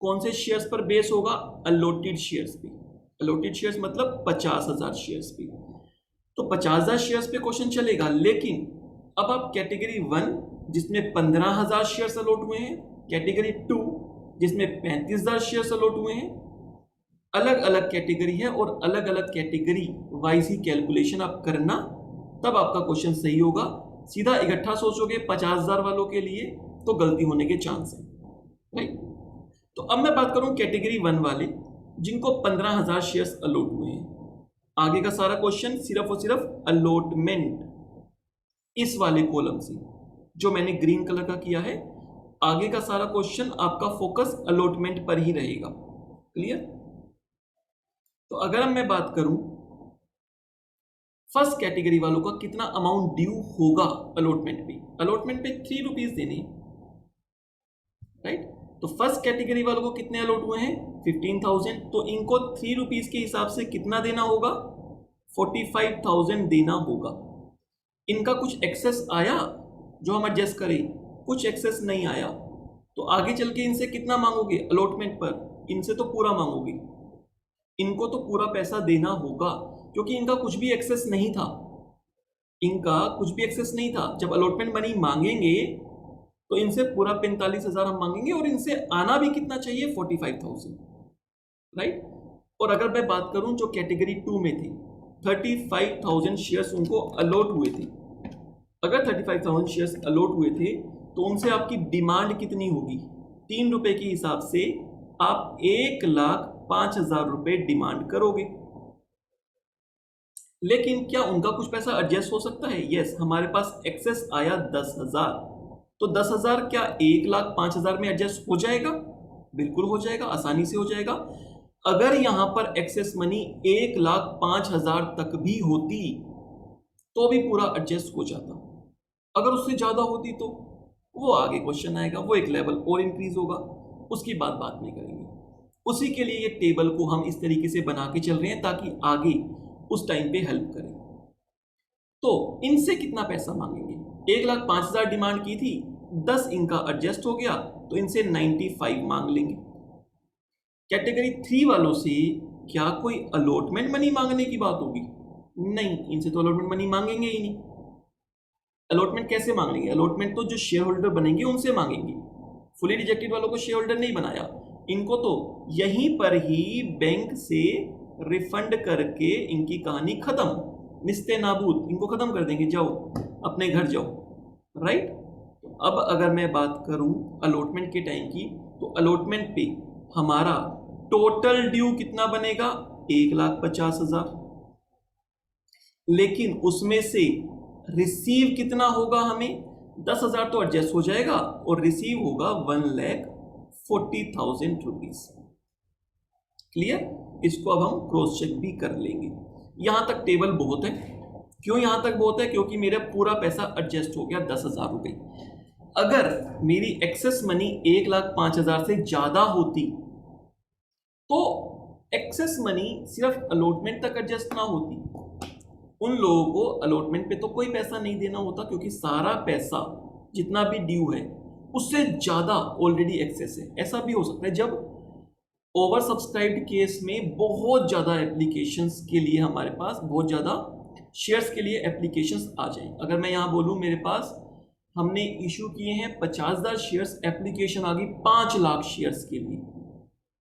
कौन से शेयर्स पर बेस होगा, अलॉटेड शेयर्स पे। अलॉटेड शेयर्स मतलब 50,000 शेयर्स पे। तो 50,000 शेयर्स पे क्वेश्चन चलेगा। लेकिन अब आप कैटेगरी 1 जिसमें 15,000 शेयर्स अलॉट हुए हैं, कैटेगरी 2 जिसमें 35,000 शेयर्स अलॉट हुए हैं, अलग अलग कैटेगरी है और अलग अलग कैटेगरी वाइज ही कैलकुलेशन आप करना, तब आपका क्वेश्चन सही होगा। सीधा इकट्ठा सोचोगे 50,000 वालों के लिए तो गलती होने के चांस है, राइट। तो अब मैं बात करूं कैटेगरी 1 वाले जिनको 15,000 शेयर्स अलॉट हुए हैं। आगे का सारा क्वेश्चन सिर्फ और सिर्फ अलॉटमेंट, इस वाले कॉलम से जो मैंने ग्रीन कलर का किया है, आगे का सारा क्वेश्चन आपका फोकस अलॉटमेंट पर ही रहेगा। क्लियर। तो अगर मैं बात करूं फर्स्ट कैटेगरी वालों का कितना अमाउंट ड्यू होगा अलॉटमेंट पे, अलॉटमेंट पे 3 रुपीज देने, राइट। तो फर्स्ट कैटेगरी वालों को कितने अलॉट हुए हैं, 15,000। तो इनको 3 रुपीज के हिसाब से कितना देना होगा, 45,000 देना होगा। इनका कुछ एक्सेस आया जो हम एडजस्ट करें, कुछ एक्सेस नहीं आया, तो आगे चल के इनसे कितना मांगोगे अलॉटमेंट पर, इनसे तो पूरा मांगोगे। इनको तो पूरा पैसा देना होगा क्योंकि इनका कुछ भी एक्सेस नहीं था, इनका कुछ भी एक्सेस नहीं था। जब अलॉटमेंट मनी मांगेंगे तो इनसे पूरा 45,000 हम मांगेंगे और इनसे आना भी कितना चाहिए, 45,000, राइट। और अगर मैं बात करूं जो कैटेगरी 2 में थे, 35,000 शेयर्स उनको अलॉट हुए थे। अगर 35,000 शेयर्स अलॉट हुए थे तो उनसे आपकी डिमांड कितनी होगी, 3 रुपए के हिसाब से आप 1,05,000 रुपए डिमांड करोगे। लेकिन क्या उनका कुछ पैसा एडजस्ट हो सकता है, यस। हमारे पास एक्सेस आया 10,000, तो 10,000 क्या 1,05,000 में एडजस्ट हो जाएगा, बिल्कुल हो जाएगा, आसानी से हो जाएगा। अगर यहां पर एक्सेस मनी 1,05,000 तक भी होती तो भी पूरा एडजस्ट हो जाता। अगर उससे ज्यादा होती तो वो आगे क्वेश्चन आएगा, वो एक लेवल और इंक्रीज होगा, उसकी बात नहीं करेंगे। उसी के लिए ये टेबल को हम इस तरीके से बना के चल रहे हैं ताकि आगे उस टाइम पे हेल्प करें। तो इनसे कितना पैसा मांगेंगे, 1,05,000 डिमांड की थी, 10 इनका एडजस्ट हो गया तो इनसे 95 मांग लेंगे। कैटेगरी 3 वालों से क्या कोई अलॉटमेंट मनी मांगने की बात होगी, नहीं, इनसे तो अलॉटमेंट मनी मांगेंगे ही नहीं। अलॉटमेंट कैसे मांग लेंगे, अलॉटमेंट तो जो शेयर होल्डर बनेंगे उनसे मांगेंगे। फुली रिजेक्टेड वालों को शेयर होल्डर नहीं बनाया, इनको तो यहीं पर ही बैंक से रिफंड करके इनकी कहानी खत्म, निस्ते नाबूद, इनको खत्म कर देंगे, जाओ अपने घर जाओ, राइट। अब अगर मैं बात करूं अलॉटमेंट के टाइम की, तो अलॉटमेंट पे हमारा टोटल ड्यू कितना बनेगा, 1,50,000। लेकिन उसमें से रिसीव कितना होगा, हमें 10,000 तो एडजस्ट हो जाएगा और रिसीव होगा 1,40,000 रुपीज। क्लियर। इसको अब हम क्रॉस चेक भी कर लेंगे। यहां तक टेबल बहुत है। क्यों यहां तक बहुत है, क्योंकि मेरा पूरा पैसा एडजस्ट हो गया 10,000 रुपए। अगर मेरी एक्सेस मनी 1,05,000 से ज्यादा होती तो एक्सेस मनी सिर्फ अलॉटमेंट तक एडजस्ट ना होती, उन लोगों को अलॉटमेंट पे तो कोई पैसा नहीं देना होता, क्योंकि सारा पैसा जितना भी ड्यू है उससे ज़्यादा ऑलरेडी एक्सेस है। ऐसा भी हो सकता है जब ओवर सब्सक्राइब्ड केस में बहुत ज़्यादा एप्लीकेशंस के लिए हमारे पास बहुत ज़्यादा शेयर्स के लिए एप्लीकेशंस आ जाएं। अगर मैं यहाँ बोलूँ मेरे पास हमने इशू किए हैं 50,000 शेयर्स, एप्लीकेशन आ गई 5 लाख शेयर्स के लिए,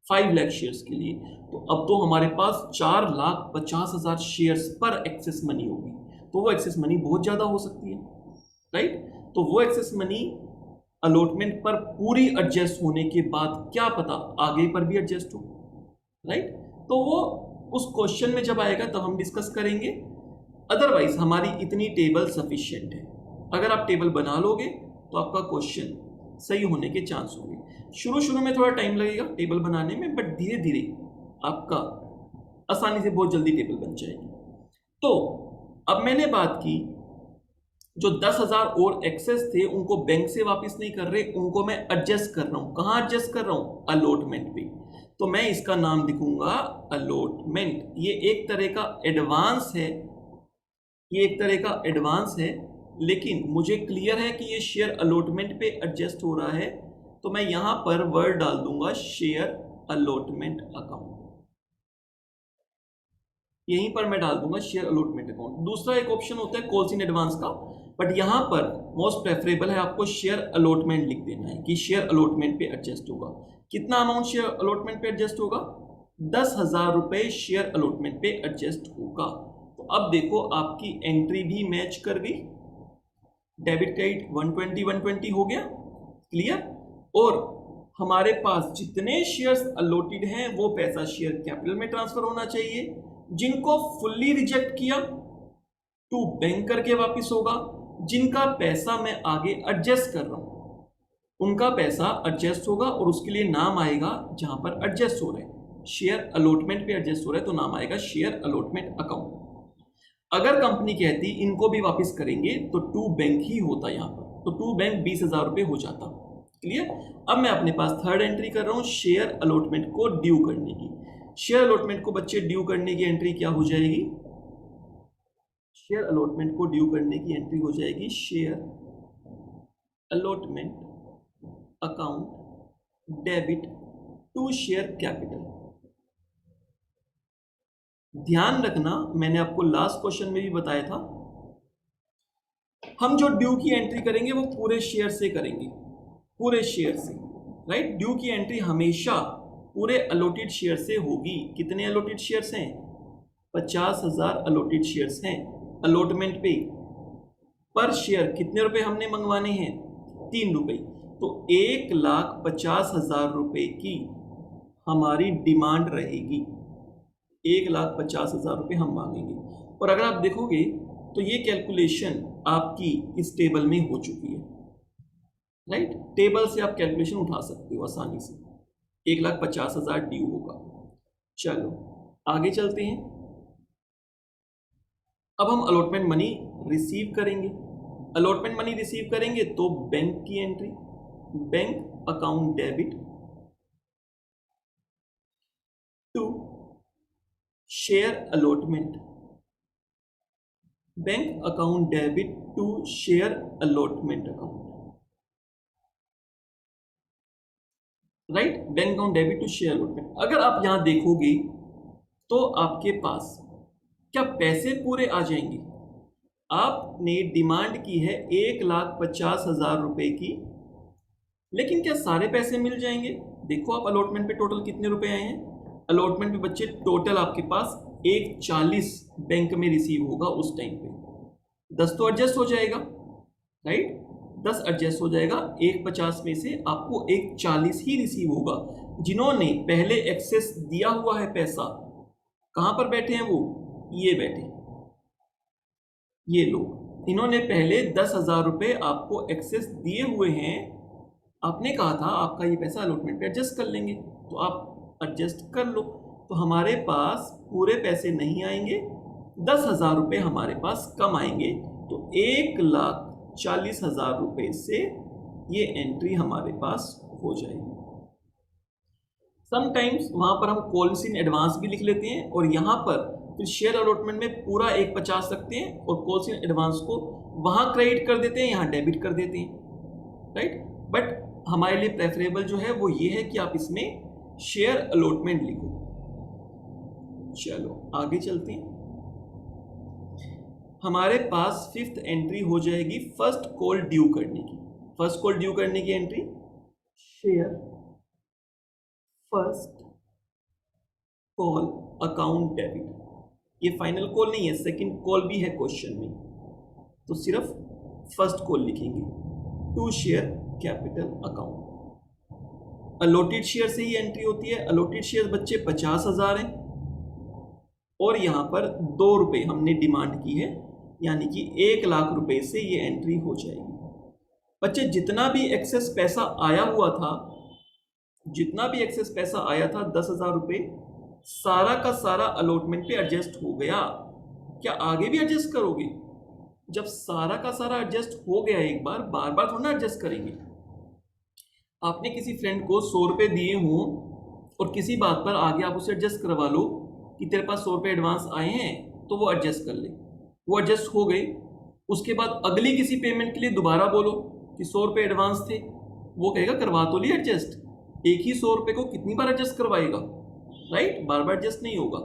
5 लाख शेयर्स के लिए, तो अब तो हमारे पास 4,50,000 शेयर्स पर एक्सेस मनी होगी। तो वो एक्सेस मनी बहुत ज़्यादा हो सकती है, राइट। तो वो एक्सेस मनी अलॉटमेंट पर पूरी एडजस्ट होने के बाद क्या पता आगे पर भी एडजस्ट हो, राइट। तो वो उस क्वेश्चन में जब आएगा तब हम डिस्कस करेंगे। अदरवाइज हमारी इतनी टेबल सफिशिएंट है। अगर आप टेबल बना लोगे तो आपका क्वेश्चन सही होने के चांस होंगे। शुरू में थोड़ा टाइम लगेगा टेबल बनाने में, बट धीरे धीरे आपका आसानी से बहुत जल्दी टेबल बन जाएगी। तो अब मैंने बात की जो 10,000 और एक्सेस थे उनको बैंक से वापस नहीं कर रहे, उनको मैं एडजस्ट कर रहा हूं। कहां एडजस्ट कर रहा हूं? अलॉटमेंट पे। तो मैं इसका नाम लिखूंगा अलॉटमेंट। ये एक तरह का एडवांस है, ये एक तरह का एडवांस है, लेकिन मुझे क्लियर है कि ये शेयर अलॉटमेंट पे एडजस्ट हो रहा है, तो मैं यहां पर वर्ड डाल दूंगा शेयर अलॉटमेंट अकाउंट। यहीं पर मैं डाल दूंगा शेयर अलॉटमेंट अकाउंट। दूसरा एक ऑप्शन होता है कॉल्स इन एडवांस का, बट यहां पर मोस्ट प्रेफरेबल है आपको शेयर अलॉटमेंट लिख देना है कि शेयर अलॉटमेंट पे एडजस्ट होगा। कितना अमाउंट शेयर अलॉटमेंट पे एडजस्ट होगा? 10,000 रुपए शेयर अलॉटमेंट पे एडजस्ट होगा। तो अब देखो आपकी एंट्री भी मैच कर गई, डेबिट क्रेडिट 120 हो गया, क्लियर। और हमारे पास जितने शेयर्स अलॉटेड हैं वो पैसा शेयर कैपिटल में ट्रांसफर होना चाहिए। जिनको फुल्ली रिजेक्ट किया टू बैंक करके वापस होगा। जिनका पैसा मैं आगे एडजस्ट कर रहा हूं उनका पैसा एडजस्ट होगा और उसके लिए नाम आएगा जहां पर एडजस्ट हो रहा है, शेयर अलॉटमेंट पे एडजस्ट हो रहा है तो नाम आएगा शेयर अलॉटमेंट अकाउंट। अगर कंपनी कहती इनको भी वापस करेंगे तो टू बैंक ही होता यहां पर, तो टू बैंक 20,000 रुपए हो जाता, क्लियर। अब मैं अपने पास थर्ड एंट्री कर रहा हूं शेयर अलॉटमेंट को ड्यू करने की। शेयर अलॉटमेंट को बच्चे ड्यू करने की एंट्री क्या हो जाएगी? शेयर अलॉटमेंट को ड्यू करने की एंट्री हो जाएगी share allotment account debit to share capital. ध्यान रखना मैंने आपको लास्ट क्वेश्चन में भी बताया था, हम जो ड्यू की एंट्री करेंगे वो पूरे शेयर से करेंगे, पूरे शेयर से, राइट। ड्यू की एंट्री हमेशा पूरे अलॉटेड शेयर से होगी। कितने अलॉटेड शेयर्स हैं? 50,000 अलॉटेड शेयर्स हैं। अलॉटमेंट पे पर शेयर कितने रुपए हमने मंगवाने हैं? 3 रुपए। तो 1,50,000 रुपए की हमारी डिमांड रहेगी, 1,50,000 रुपए हम मांगेंगे। और अगर आप देखोगे तो ये कैलकुलेशन आपकी इस टेबल में हो चुकी है, राइट। टेबल से आप कैलकुलेशन उठा सकते हो आसानी से, 1,50,000 ड्यू होगा। चलो आगे चलते हैं। अब हम अलॉटमेंट मनी रिसीव करेंगे। अलॉटमेंट मनी रिसीव करेंगे तो बैंक की entry, bank account debit to share allotment, bank account debit to share allotment account, right. Bank account debit to share allotment. अगर आप यहां देखोगे तो आपके पास क्या पैसे पूरे आ जाएंगे? आपने डिमांड की है 1,50,000 रुपए की, लेकिन क्या सारे पैसे मिल जाएंगे? देखो आप अलॉटमेंट पे टोटल कितने रुपए आए हैं। अलॉटमेंट पे बच्चे टोटल आपके पास 1,40 बैंक में रिसीव होगा उस टाइम पे। 10 तो एडजस्ट हो जाएगा, राइट। 10 एडजस्ट हो जाएगा, 1,50 में से आपको 1,40 ही रिसीव होगा। जिन्होंने पहले एक्सेस दिया हुआ है पैसा, कहां पर बैठे हैं वो? ये बैठे, ये लोग, इन्होंने पहले 10,000 रुपए आपको एक्सेस दिए हुए हैं। आपने कहा था आपका ये पैसा अलॉटमेंट पे एडजस्ट कर लेंगे, तो आप एडजस्ट कर लो। तो हमारे पास पूरे पैसे नहीं आएंगे, 10,000 रुपए हमारे पास कम आएंगे, तो 1,40,000 रुपए से ये एंट्री हमारे पास हो जाएगी। समटाइम्स वहां पर हम कॉल्स इन एडवांस भी लिख लेते हैं और यहां पर फिर शेयर अलॉटमेंट में पूरा 150 रखते हैं और कॉल्स इन एडवांस को वहां क्रेडिट कर देते हैं, यहाँ डेबिट कर देते हैं, राइट। बट हमारे लिए प्रेफरेबल जो है वो ये है कि आप इसमें शेयर अलॉटमेंट लिखो। चलो आगे चलते हैं। हमारे पास 5th एंट्री हो जाएगी फर्स्ट कॉल ड्यू करने की। फर्स्ट कॉल ड्यू करने की entry, share first call account debit. ये फाइनल कॉल नहीं है, सेकंड कॉल भी है क्वेश्चन में, तो सिर्फ फर्स्ट कॉल लिखेंगे, to share capital account. Allotted share से ही एंट्री होती है। अलॉटेड शेयर बच्चे 50,000 हैं और यहां पर 2 रुपए हमने डिमांड की है, यानी कि 1 लाख रुपए से ये एंट्री हो जाएगी। बच्चे जितना भी एक्सेस पैसा आया हुआ था, जितना भी एक्सेस पैसा आया था 10,000 रुपए, सारा का सारा अलॉटमेंट पे एडजस्ट हो गया। क्या आगे भी एडजस्ट करोगे? जब सारा का सारा एडजस्ट हो गया एक बार, बार बार थोड़ा एडजस्ट करेंगे। आपने किसी फ्रेंड को 100 रुपए दिए हों और किसी बात पर आगे आप उसे एडजस्ट करवा लो कि तेरे पास 100 रुपए एडवांस आए हैं, तो वो एडजस्ट कर ले, वो एडजस्ट हो गए। उसके बाद अगली किसी पेमेंट के लिए दोबारा बोलो कि 100 रुपए एडवांस थे, वो कहेगा करवा तो लिए एडजस्ट। एक ही 100 रुपए को कितनी बार एडजस्ट करवाएगा, राइट? बार बार एडजस्ट नहीं होगा।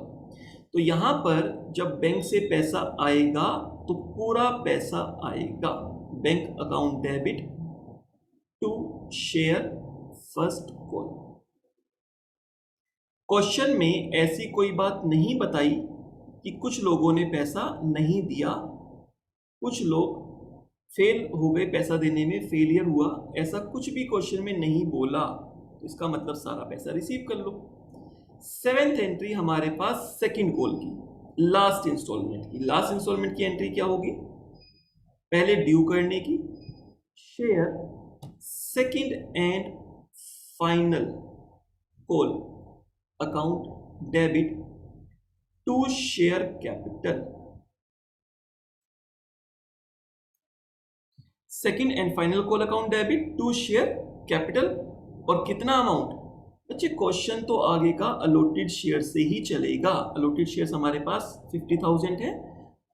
तो यहां पर जब बैंक से पैसा आएगा तो पूरा पैसा आएगा, bank account debit to share first call. Question में ऐसी कोई बात नहीं बताई कि कुछ लोगों ने पैसा नहीं दिया, कुछ लोग फेल हो गए पैसा देने में, फेलियर हुआ, ऐसा कुछ भी क्वेश्चन में नहीं बोला। तो इसका मतलब सारा पैसा रिसीव कर लो। 7th एंट्री हमारे पास सेकंड कॉल की, लास्ट इंस्टॉलमेंट की। लास्ट इंस्टॉलमेंट की एंट्री क्या होगी? पहले ड्यू करने की, share second and final call account debit to share capital. Second and final call account debit to share capital. और कितना अमाउंट? बच्चे क्वेश्चन तो आगे का अलॉटेड शेयर से ही चलेगा। अलॉटेड शेयर्स हमारे पास 50,000 है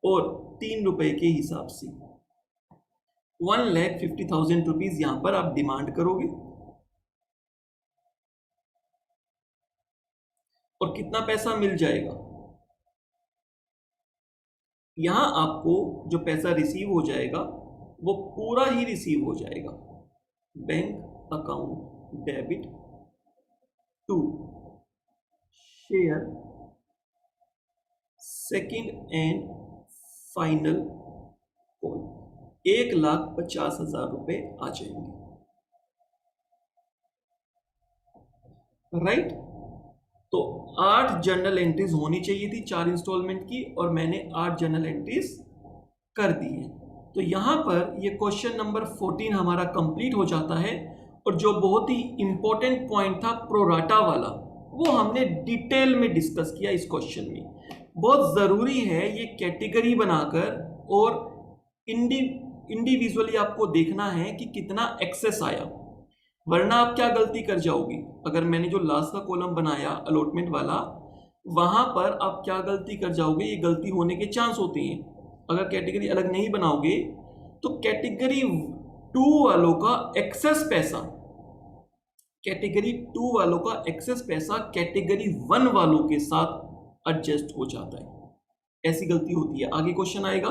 और 3 रुपए के हिसाब से 1,50,000 रुपीज यहां पर आप डिमांड करोगे। और कितना पैसा मिल जाएगा? यहां आपको जो पैसा रिसीव हो जाएगा वो पूरा ही रिसीव हो जाएगा, bank account debit to share second and final call. 1,50,000 रुपए आ जाएंगे, राइट। तो 8 जर्नल एंट्रीज होनी चाहिए थी 4 इंस्टॉलमेंट की, और मैंने 8 जर्नल एंट्रीज कर दी है। तो यहां पर ये क्वेश्चन नंबर 14 हमारा कंप्लीट हो जाता है। और जो बहुत ही इंपॉर्टेंट पॉइंट था प्रोराटा वाला, वो हमने डिटेल में डिस्कस किया इस क्वेश्चन में। बहुत ज़रूरी है ये कैटेगरी बनाकर और इंडिविजुअली आपको देखना है कि कितना एक्सेस आया, वरना आप क्या गलती कर जाओगे। अगर मैंने जो लास्ट का कॉलम बनाया अलॉटमेंट वाला, वहां पर आप क्या गलती कर जाओगे, ये गलती होने के चांस होते हैं। अगर कैटेगरी अलग नहीं बनाओगे तो कैटेगरी 2 वालों का एक्सेस पैसा, कैटेगरी 2 वालों का एक्सेस पैसा कैटेगरी 1 वालों के साथ एडजस्ट हो जाता है। ऐसी गलती होती है। आगे क्वेश्चन आएगा,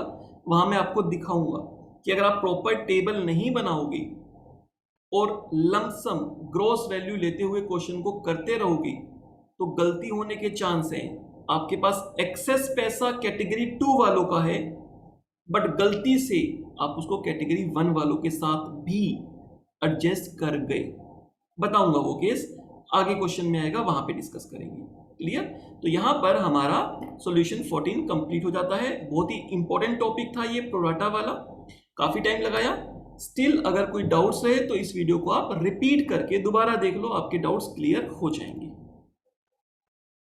वहां मैं आपको दिखाऊंगा कि अगर आप प्रॉपर टेबल नहीं बनाओगे और लमसम ग्रॉस वैल्यू लेते हुए क्वेश्चन को करते रहोगे तो गलती होने के चांस हैं। आपके पास एक्सेस पैसा कैटेगरी 2 वालों का है, बट गलती से आप उसको कैटेगरी 1 वालों के साथ भी एडजस्ट कर गए। बताऊंगा वो केस, आगे क्वेश्चन में आएगा, वहां पे डिस्कस करेंगे। क्लियर? तो यहां पर हमारा सॉल्यूशन 14 कंप्लीट हो जाता है। बहुत ही इंपॉर्टेंट टॉपिक था ये प्रोराटा वाला, काफी टाइम लगाया। स्टिल अगर कोई डाउट्स रहे तो इस वीडियो को आप रिपीट करके दोबारा देख लो, आपके डाउट्स क्लियर हो जाएंगे।